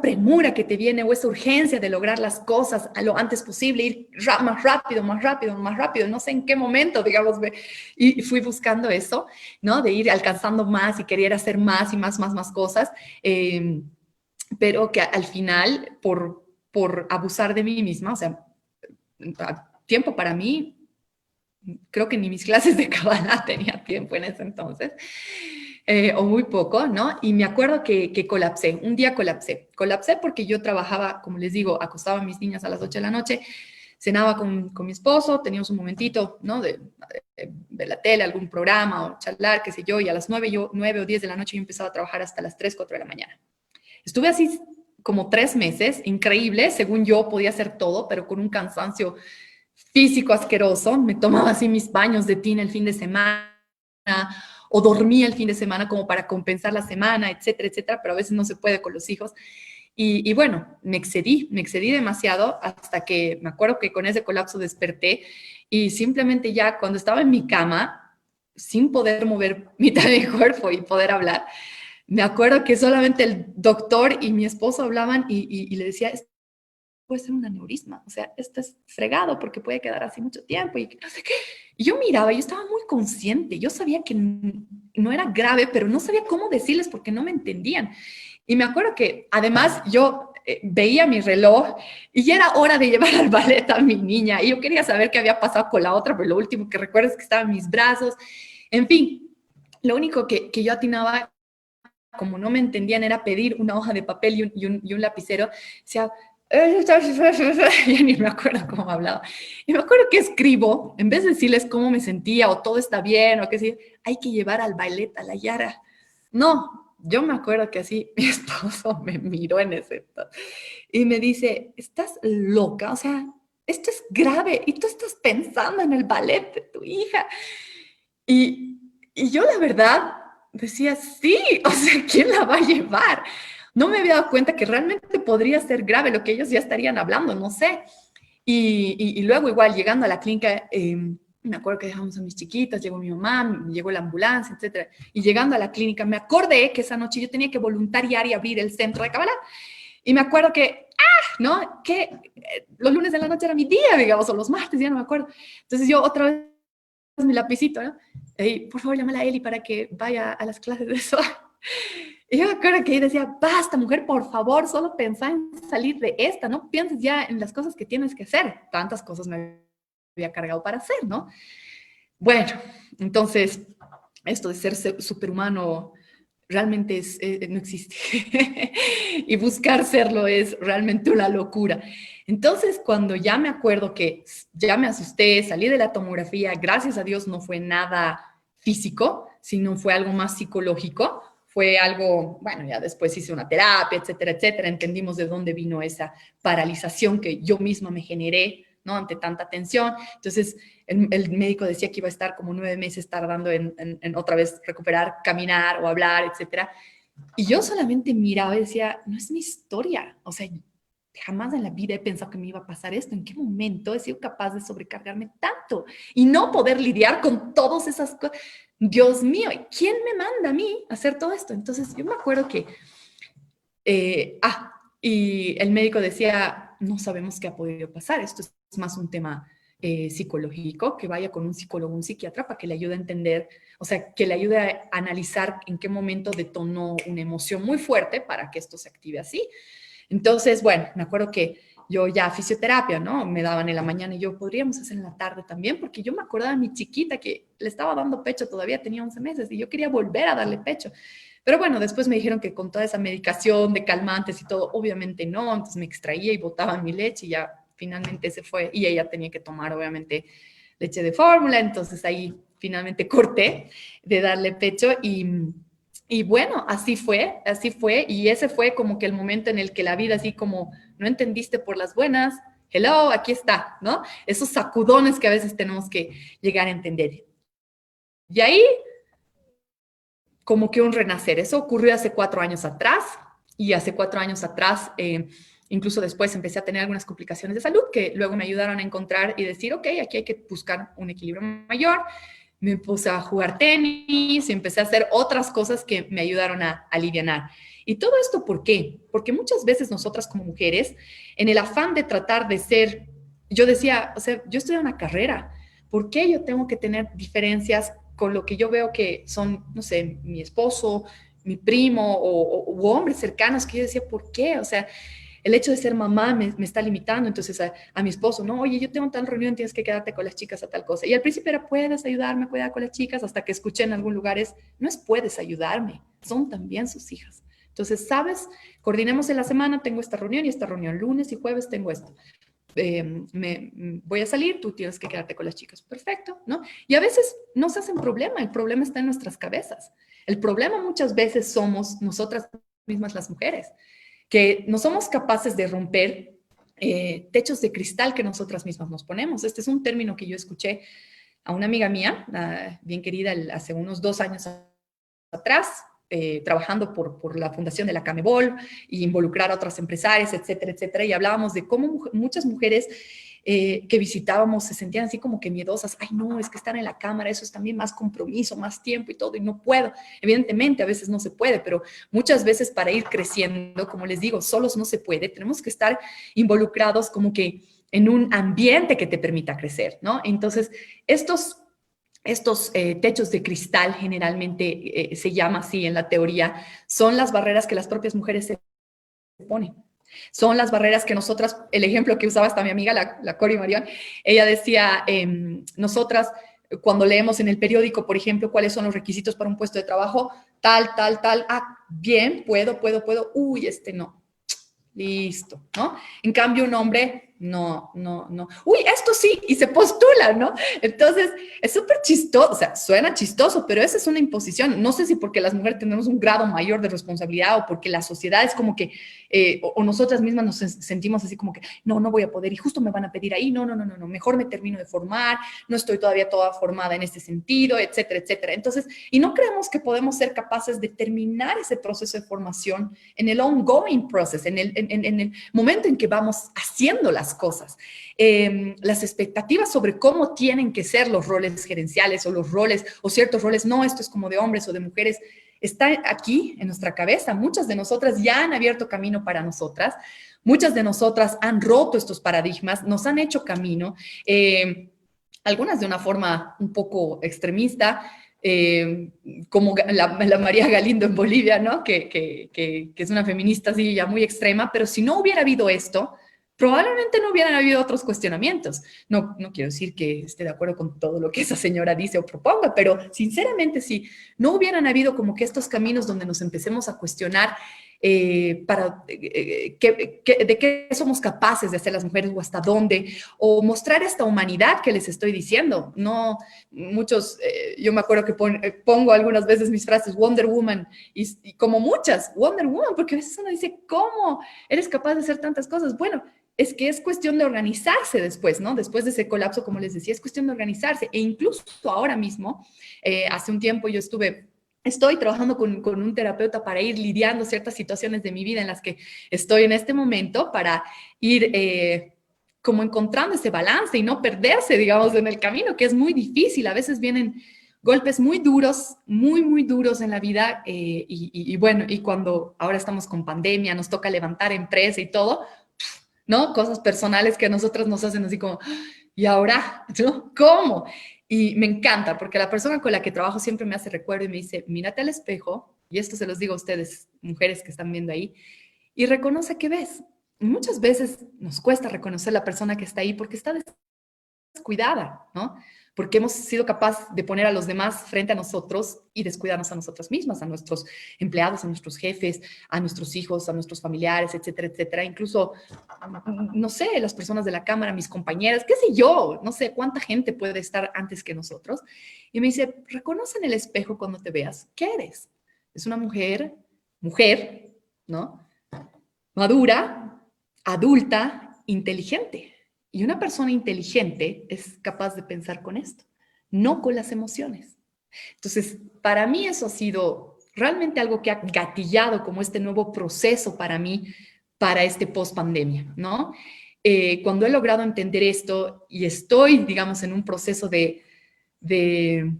Speaker 1: premura que te viene o esa urgencia de lograr las cosas a lo antes posible, ir más rápido, más rápido, más rápido, no sé en qué momento, digamos, y fui buscando eso, ¿no? De ir alcanzando más y querer hacer más y más cosas, pero que al final, por abusar de mí misma, o sea, tiempo para mí, creo que ni mis clases de Kabbalah tenía tiempo en ese entonces, o muy poco, ¿no? Y me acuerdo que colapsé, un día colapsé porque yo trabajaba, como les digo, acostaba a mis niñas a las 8 de la noche, cenaba con mi esposo, teníamos un momentito, ¿no? De la tele, algún programa o charlar, qué sé yo, y a las 9 o 10 de la noche yo empezaba a trabajar hasta las 3, 4 de la mañana. Estuve así como 3 meses, increíble, según yo podía hacer todo, pero con un cansancio físico asqueroso. Me tomaba así mis baños de tina el fin de semana o dormía el fin de semana como para compensar la semana, etcétera, etcétera, pero a veces no se puede con los hijos. Y bueno, me excedí demasiado hasta que me acuerdo que con ese colapso desperté y simplemente ya cuando estaba en mi cama, sin poder mover mitad de mi cuerpo y poder hablar, me acuerdo que solamente el doctor y mi esposo hablaban y le decía, puede ser un aneurisma, o sea, esto es fregado porque puede quedar así mucho tiempo y no sé qué. Y yo miraba, yo estaba muy consciente, yo sabía que no era grave, pero no sabía cómo decirles porque no me entendían. Y me acuerdo que además yo veía mi reloj y ya era hora de llevar al ballet a mi niña y yo quería saber qué había pasado con la otra, pero lo último que recuerdo es que estaba en mis brazos. En fin, lo único que yo atinaba, como no me entendían, era pedir una hoja de papel y un lapicero. Decía, Ya ni me acuerdo cómo hablaba. Y me acuerdo que escribo, en vez de decirles cómo me sentía o todo está bien o qué sé, hay que llevar al ballet a la Yara. No, yo me acuerdo que así mi esposo me miró en ese entonces y me dice, estás loca, o sea, esto es grave y tú estás pensando en el ballet de tu hija. Y yo la verdad decía, sí, o sea, ¿quién la va a llevar? No me había dado cuenta que realmente podría ser grave lo que ellos ya estarían hablando, no sé. Y luego igual llegando a la clínica, me acuerdo que dejamos a mis chiquitas, llegó mi mamá, llegó la ambulancia, etcétera. Y llegando a la clínica me acordé que esa noche yo tenía que voluntariar y abrir el centro de Kabbalah. Y me acuerdo que, ¿no? Que los lunes de la noche era mi día, digamos, o los martes, ya no me acuerdo. Entonces yo otra vez mi lapicito, ¿no? Y por favor, llámala a Eli para que vaya a las clases de eso. Y yo me acuerdo que ella decía, basta, mujer, por favor, solo pensá en salir de esta, no pienses ya en las cosas que tienes que hacer. Tantas cosas me había cargado para hacer, ¿no? Bueno, entonces, esto de ser superhumano realmente no existe. Y buscar serlo es realmente una locura. Entonces, cuando ya me acuerdo que ya me asusté, salí de la tomografía, gracias a Dios no fue nada físico, sino fue algo más psicológico. Fue algo, bueno, ya después hice una terapia, etcétera, etcétera. Entendimos de dónde vino esa paralización que yo misma me generé, ¿no? Ante tanta tensión. Entonces, el médico decía que iba a estar como 9 meses tardando en otra vez recuperar, caminar o hablar, etcétera. Y yo solamente miraba y decía, no es mi historia. O sea, jamás en la vida he pensado que me iba a pasar esto. ¿En qué momento he sido capaz de sobrecargarme tanto y no poder lidiar con todas esas cosas? Dios mío, ¿quién me manda a mí a hacer todo esto? Entonces yo me acuerdo que, y el médico decía, no sabemos qué ha podido pasar. Esto es más un tema psicológico, que vaya con un psicólogo, un psiquiatra, para que le ayude a entender, o sea, que le ayude a analizar en qué momento detonó una emoción muy fuerte para que esto se active así. Entonces, bueno, me acuerdo que yo ya fisioterapia, ¿no? Me daban en la mañana y yo podríamos hacer en la tarde también, porque yo me acordaba de mi chiquita que le estaba dando pecho, todavía tenía 11 meses y yo quería volver a darle pecho. Pero bueno, después me dijeron que con toda esa medicación de calmantes y todo, obviamente no, entonces me extraía y botaba mi leche y ya finalmente se fue y ella tenía que tomar obviamente leche de fórmula, entonces ahí finalmente corté de darle pecho y bueno, así fue, y ese fue como que el momento en el que la vida así como no entendiste por las buenas, hello, aquí está, ¿no? Esos sacudones que a veces tenemos que llegar a entender. Y ahí como que un renacer. Eso ocurrió hace 4 años atrás y hace 4 años atrás, incluso después empecé a tener algunas complicaciones de salud que luego me ayudaron a encontrar y decir, ok, aquí hay que buscar un equilibrio mayor. Me puse a jugar tenis y empecé a hacer otras cosas que me ayudaron a alivianar. Y todo esto, ¿por qué? Porque muchas veces nosotras como mujeres, en el afán de tratar de ser, yo decía, o sea, yo estoy en una carrera, ¿por qué yo tengo que tener diferencias con lo que yo veo que son, no sé, mi esposo, mi primo o hombres cercanos que yo decía, ¿por qué? O sea, el hecho de ser mamá me está limitando, entonces a mi esposo, no, oye, yo tengo tal reunión, tienes que quedarte con las chicas a tal cosa. Y al principio era, puedes ayudarme a cuidar con las chicas, hasta que escuché en algún lugar es, no es puedes ayudarme, son también sus hijas. Entonces, ¿sabes? Coordinemos en la semana, tengo esta reunión y esta reunión, lunes y jueves tengo esto. Voy a salir, tú tienes que quedarte con las chicas. Perfecto, ¿no? Y a veces no se hacen problema, el problema está en nuestras cabezas. El problema muchas veces somos nosotras mismas las mujeres, que no somos capaces de romper techos de cristal que nosotras mismas nos ponemos. Este es un término que yo escuché a una amiga mía, bien querida, hace unos 2 años atrás, trabajando por la fundación de la Camebol y involucrar a otras empresarias, etcétera, etcétera. Y hablábamos de cómo muchas mujeres que visitábamos se sentían así como que miedosas. Ay, no, es que estar en la cámara, eso es también más compromiso, más tiempo y todo, y no puedo. Evidentemente, a veces no se puede, pero muchas veces para ir creciendo, como les digo, solos no se puede. Tenemos que estar involucrados como que en un ambiente que te permita crecer, ¿no? Entonces, estos techos de cristal, generalmente se llama así en la teoría, son las barreras que las propias mujeres se ponen. Son las barreras que nosotras, el ejemplo que usaba hasta mi amiga, la Cori Marión, ella decía, nosotras cuando leemos en el periódico, por ejemplo, cuáles son los requisitos para un puesto de trabajo, tal, tal, tal, bien, puedo, uy, este no. listo, ¿no? En cambio, un hombre, no, no, no. Uy, esto sí, y se postula, ¿no? Entonces, es súper chistoso, o sea, suena chistoso, pero esa es una imposición. No sé si porque las mujeres tenemos un grado mayor de responsabilidad o porque la sociedad es como que, o nosotras mismas nos sentimos así como que, no, no voy a poder y justo me van a pedir ahí, no, no, no, no, no, mejor me termino de formar, no estoy todavía toda formada en este sentido, etcétera, etcétera. Entonces, y no creemos que podemos ser capaces de terminar ese proceso de formación en el ongoing process, en el momento en que vamos haciendo las cosas. Las expectativas sobre cómo tienen que ser los roles gerenciales o los roles o ciertos roles, no, esto es como de hombres o de mujeres, está aquí en nuestra cabeza. Muchas de nosotras ya han abierto camino para nosotras, muchas de nosotras han roto estos paradigmas, nos han hecho camino, algunas de una forma un poco extremista, como la María Galindo en Bolivia, ¿no? Que es una feminista así ya muy extrema, pero si no hubiera habido esto, probablemente no hubieran habido otros cuestionamientos. No, no quiero decir que esté de acuerdo con todo lo que esa señora dice o proponga, pero sinceramente si no hubieran habido como que estos caminos donde nos empecemos a cuestionar de qué somos capaces de hacer las mujeres o hasta dónde, o mostrar esta humanidad que les estoy diciendo. No, muchos, yo me acuerdo que pongo algunas veces mis frases Wonder Woman y como muchas, Wonder Woman, porque a veces uno dice, ¿cómo eres capaz de hacer tantas cosas? Bueno, es que es cuestión de organizarse después, ¿no? Después de ese colapso, como les decía, es cuestión de organizarse. E incluso ahora mismo, hace un tiempo yo estoy trabajando con un terapeuta para ir lidiando ciertas situaciones de mi vida en las que estoy en este momento para ir como encontrando ese balance y no perderse, digamos, en el camino, que es muy difícil. A veces vienen golpes muy duros, muy, muy duros en la vida y bueno, y cuando ahora estamos con pandemia, nos toca levantar empresa y todo, ¿no? Cosas personales que a nosotros nos hacen así como, ¿y ahora? ¿No? ¿Cómo? Y me encanta porque la persona con la que trabajo siempre me hace recuerdo y me dice, mírate al espejo, y esto se los digo a ustedes, mujeres que están viendo ahí, y reconoce qué ves. Y muchas veces nos cuesta reconocer la persona que está ahí porque está descuidada, ¿no? Porque hemos sido capaces de poner a los demás frente a nosotros y descuidarnos a nosotras mismas, a nuestros empleados, a nuestros jefes, a nuestros hijos, a nuestros familiares, etcétera, etcétera. Incluso, no sé, las personas de la cámara, mis compañeras, qué sé yo, no sé cuánta gente puede estar antes que nosotros. Y me dice, reconoce en el espejo cuando te veas, ¿qué eres? Es una mujer, ¿no? Madura, adulta, inteligente. Y una persona inteligente es capaz de pensar con esto, no con las emociones. Entonces, para mí eso ha sido realmente algo que ha gatillado como este nuevo proceso para mí, para este post-pandemia, ¿no? Cuando he logrado entender esto y estoy, digamos, en un proceso de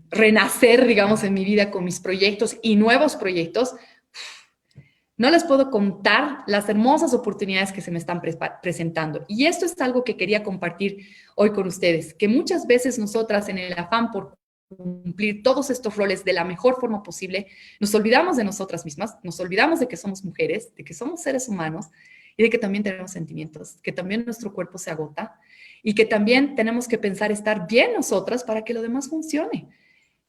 Speaker 1: renacer, digamos, en mi vida con mis proyectos y nuevos proyectos, no les puedo contar las hermosas oportunidades que se me están presentando. Y esto es algo que quería compartir hoy con ustedes, que muchas veces nosotras en el afán por cumplir todos estos roles de la mejor forma posible, nos olvidamos de nosotras mismas, nos olvidamos de que somos mujeres, de que somos seres humanos y de que también tenemos sentimientos, que también nuestro cuerpo se agota y que también tenemos que pensar estar bien nosotras para que lo demás funcione.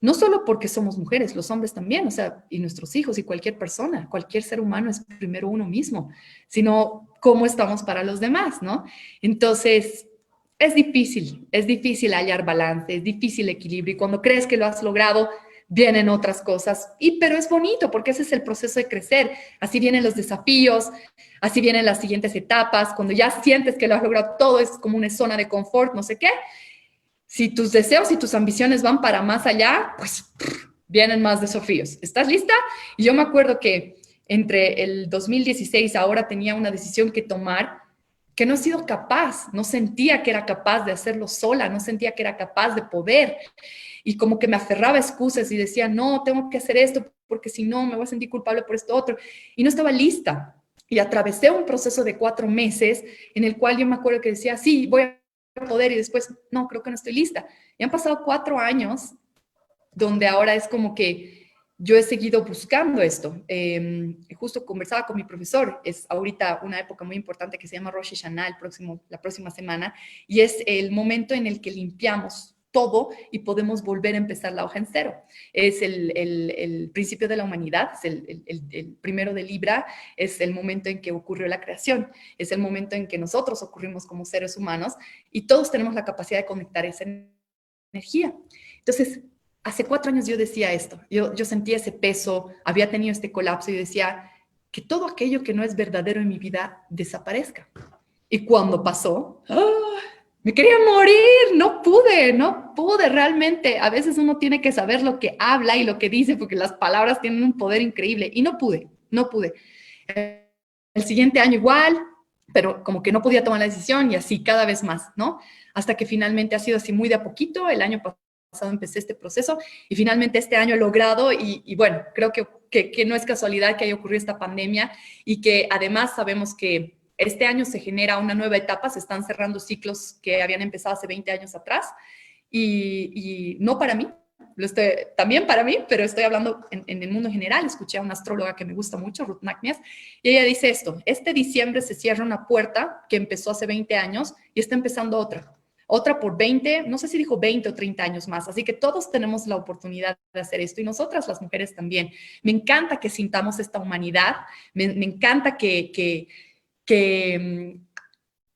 Speaker 1: No solo porque somos mujeres, los hombres también, o sea, y nuestros hijos y cualquier persona, cualquier ser humano es primero uno mismo, sino cómo estamos para los demás, ¿no? Entonces, es difícil hallar balance, es difícil equilibrio y cuando crees que lo has logrado, vienen otras cosas, pero es bonito porque ese es el proceso de crecer, así vienen los desafíos, así vienen las siguientes etapas, cuando ya sientes que lo has logrado todo, es como una zona de confort, no sé qué, si tus deseos y tus ambiciones van para más allá, pues vienen más desafíos. ¿Estás lista? Y yo me acuerdo que entre el 2016 ahora tenía una decisión que tomar que no he sido capaz, no sentía que era capaz de hacerlo sola, no sentía que era capaz de poder. Y como que me aferraba a excusas y decía, no, tengo que hacer esto porque si no me voy a sentir culpable por esto otro. Y no estaba lista. Y atravesé un proceso de 4 meses en el cual yo me acuerdo que decía, sí, voy a poder y después, no, creo que no estoy lista. Y han pasado 4 años donde ahora es como que yo he seguido buscando esto. Justo conversaba con mi profesor, es ahorita una época muy importante que se llama Rosh Hashanah, la próxima semana, y es el momento en el que limpiamos todo y podemos volver a empezar la hoja en cero. Es el principio de la humanidad, es el primero de Libra, es el momento en que ocurrió la creación, es el momento en que nosotros ocurrimos como seres humanos y todos tenemos la capacidad de conectar esa energía. Entonces, hace 4 años yo decía esto, yo sentía ese peso, había tenido este colapso y decía que todo aquello que no es verdadero en mi vida desaparezca. Y cuando pasó, me quería morir, no pude realmente. A veces uno tiene que saber lo que habla y lo que dice porque las palabras tienen un poder increíble y no pude. El siguiente año igual, pero como que no podía tomar la decisión y así cada vez más, ¿no? Hasta que finalmente ha sido así muy de a poquito. El año pasado empecé este proceso y finalmente este año he logrado y bueno, creo que no es casualidad que haya ocurrido esta pandemia y que además sabemos que este año se genera una nueva etapa, se están cerrando ciclos que habían empezado hace 20 años atrás y no para mí, también para mí, pero estoy hablando en el mundo general. Escuché a una astróloga que me gusta mucho, Ruth Macnias, y ella dice esto: este diciembre se cierra una puerta que empezó hace 20 años y está empezando otra por 20, no sé si dijo 20 o 30 años más. Así que todos tenemos la oportunidad de hacer esto y nosotras las mujeres también. Me encanta que sintamos esta humanidad, me encanta que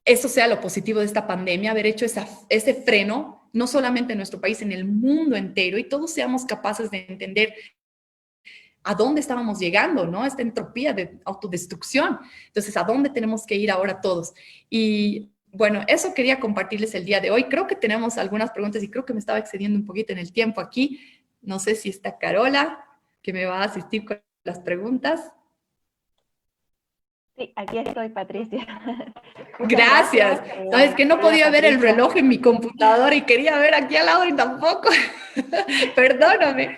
Speaker 1: eso sea lo positivo de esta pandemia, haber hecho ese freno, no solamente en nuestro país, en el mundo entero, y todos seamos capaces de entender a dónde estábamos llegando, ¿no? Esta entropía de autodestrucción. Entonces, ¿a dónde tenemos que ir ahora todos? Y bueno, eso quería compartirles el día de hoy. Creo que tenemos algunas preguntas y creo que me estaba excediendo un poquito en el tiempo aquí. No sé si está Carola, que me va a asistir con las preguntas.
Speaker 2: Sí, aquí estoy, Patricia. Muchas
Speaker 1: Gracias.
Speaker 2: gracias,
Speaker 1: Sabes que no
Speaker 2: querida
Speaker 1: podía ver el
Speaker 2: Patricia.
Speaker 1: reloj en mi computadora y quería ver aquí al lado y tampoco. Perdóname.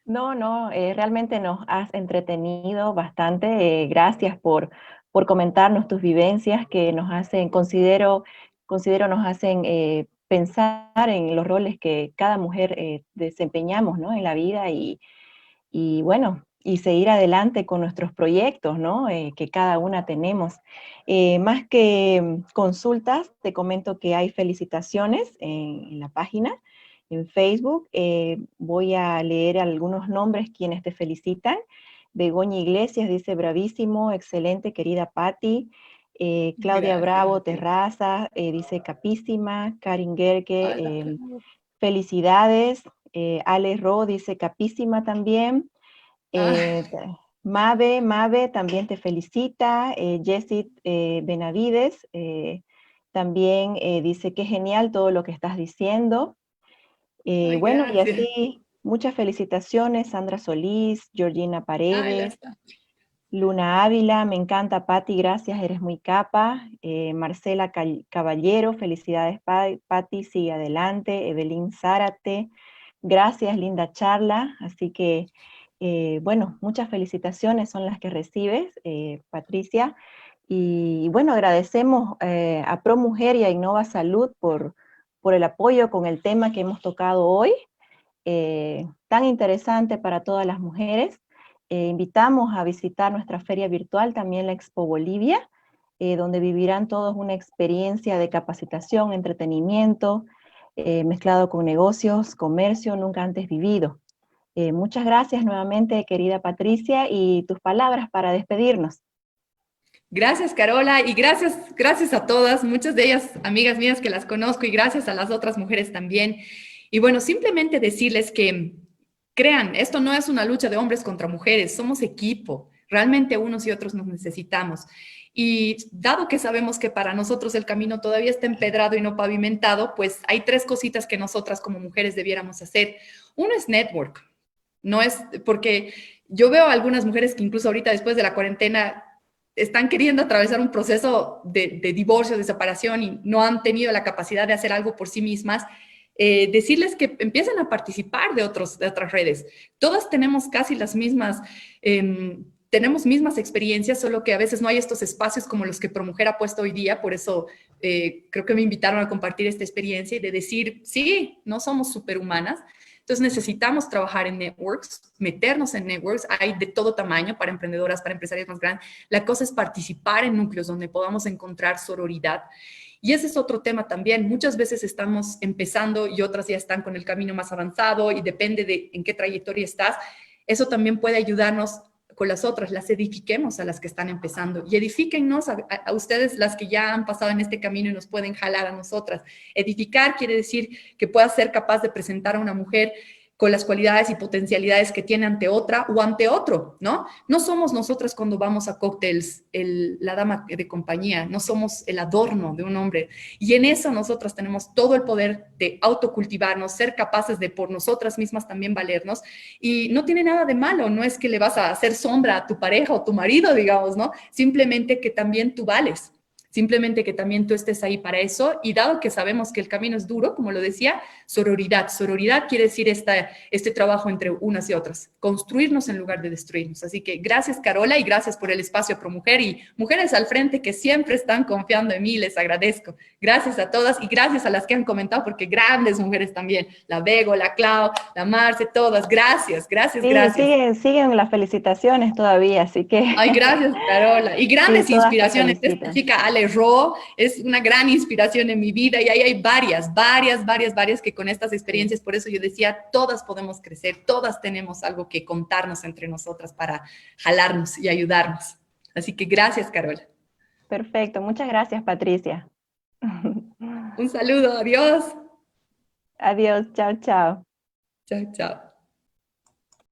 Speaker 2: No, no, realmente nos has entretenido bastante. Gracias por comentarnos tus vivencias que nos hacen, considero nos hacen pensar en los roles que cada mujer desempeñamos, ¿no? En la vida y bueno, y seguir adelante con nuestros proyectos, ¿no? Que cada una tenemos. Más que consultas, te comento que hay felicitaciones en la página, en Facebook. Voy a leer algunos nombres quienes te felicitan. Begoña Iglesias dice: bravísimo, excelente, querida Patti. Claudia
Speaker 1: Gracias.
Speaker 2: Bravo Terraza dice: capísima. Karin Gerke,
Speaker 1: Hola.
Speaker 2: felicidades. Ale Ro dice: capísima también.
Speaker 1: Ah,
Speaker 2: Mabe también te felicita. Jessit Benavides también dice: qué genial todo lo que estás diciendo.
Speaker 1: ay,
Speaker 2: Bueno, y
Speaker 1: gracias.
Speaker 2: así muchas felicitaciones. Sandra Solís, Georgina
Speaker 1: Ay, ya
Speaker 2: Paredes,
Speaker 1: está.
Speaker 2: Luna Ávila, me encanta, Patti, gracias, eres muy capa. Marcela Caballero, felicidades, Patti, sigue adelante. Evelyn Zárate, gracias, linda charla. Así que, bueno, muchas felicitaciones son las que recibes, Patricia. Y bueno, agradecemos a ProMujer y a Innova Salud por el apoyo con el tema que hemos tocado hoy, tan interesante para todas las mujeres. Invitamos a visitar nuestra feria virtual, también la Expo Bolivia, donde vivirán todos una experiencia de capacitación, entretenimiento, mezclado con negocios, comercio nunca antes vivido. Muchas gracias nuevamente, querida Patricia, y tus palabras para despedirnos.
Speaker 1: Gracias, Carola, y gracias a todas, muchas de ellas amigas mías que las conozco, y gracias a las otras mujeres también. Y bueno, simplemente decirles que crean, esto no es una lucha de hombres contra mujeres, somos equipo, realmente unos y otros nos necesitamos. Y dado que sabemos que para nosotros el camino todavía está empedrado y no pavimentado, pues hay 3 cositas que nosotras como mujeres debiéramos hacer. Uno es network, no es porque yo veo a algunas mujeres que incluso ahorita después de la cuarentena están queriendo atravesar un proceso de divorcio, de separación y no han tenido la capacidad de hacer algo por sí mismas. Decirles que empiecen a participar de otras redes. Todas tenemos casi las mismas, tenemos mismas experiencias, solo que a veces no hay estos espacios como los que ProMujer ha puesto hoy día. Por eso creo que me invitaron a compartir esta experiencia y de decir, sí, no somos superhumanas. Entonces necesitamos trabajar en networks, meternos en networks. Hay de todo tamaño, para emprendedoras, para empresarias más grandes. La cosa es participar en núcleos donde podamos encontrar sororidad. Y ese es otro tema también. Muchas veces estamos empezando y otras ya están con el camino más avanzado y depende de en qué trayectoria estás. Eso también puede ayudarnos con las otras, las edifiquemos a las que están empezando y edifíquennos a ustedes las que ya han pasado en este camino y nos pueden jalar a nosotras. Edificar quiere decir que puedas ser capaz de presentar a una mujer con las cualidades y potencialidades que tiene ante otra o ante otro, ¿no? No somos nosotras cuando vamos a cócteles la dama de compañía, no somos el adorno de un hombre. Y en eso nosotras tenemos todo el poder de autocultivarnos, ser capaces de por nosotras mismas también valernos. Y no tiene nada de malo, no es que le vas a hacer sombra a tu pareja o tu marido, digamos, ¿no? Simplemente que también tú vales. Simplemente que también tú estés ahí para eso. Y dado que sabemos que el camino es duro, como lo decía, sororidad. Sororidad quiere decir este trabajo entre unas y otras. Construirnos en lugar de destruirnos. Así que gracias, Carola, y gracias por el espacio ProMujer y mujeres al frente que siempre están confiando en mí. Les agradezco. Gracias a todas y gracias a las que han comentado, porque grandes mujeres también. La Bego, la Clau, la Marce, todas. Gracias, gracias,
Speaker 2: Sí,
Speaker 1: gracias.
Speaker 2: siguen las felicitaciones todavía, así que
Speaker 1: Ay, gracias, Carola. Y
Speaker 2: sí,
Speaker 1: grandes
Speaker 2: todas te
Speaker 1: inspiraciones. Esta
Speaker 2: felicitan.
Speaker 1: chica, Ale Ro, es una gran inspiración en mi vida y ahí hay varias que con estas
Speaker 2: Sí,
Speaker 1: experiencias, por eso yo decía, todas podemos crecer, todas tenemos algo que contarnos entre nosotras para jalarnos y ayudarnos. Así que gracias, Carola.
Speaker 2: perfecto. Muchas gracias, Patricia.
Speaker 1: Un saludo, adiós.
Speaker 2: Adiós, chao, chao.
Speaker 1: Chao, chao.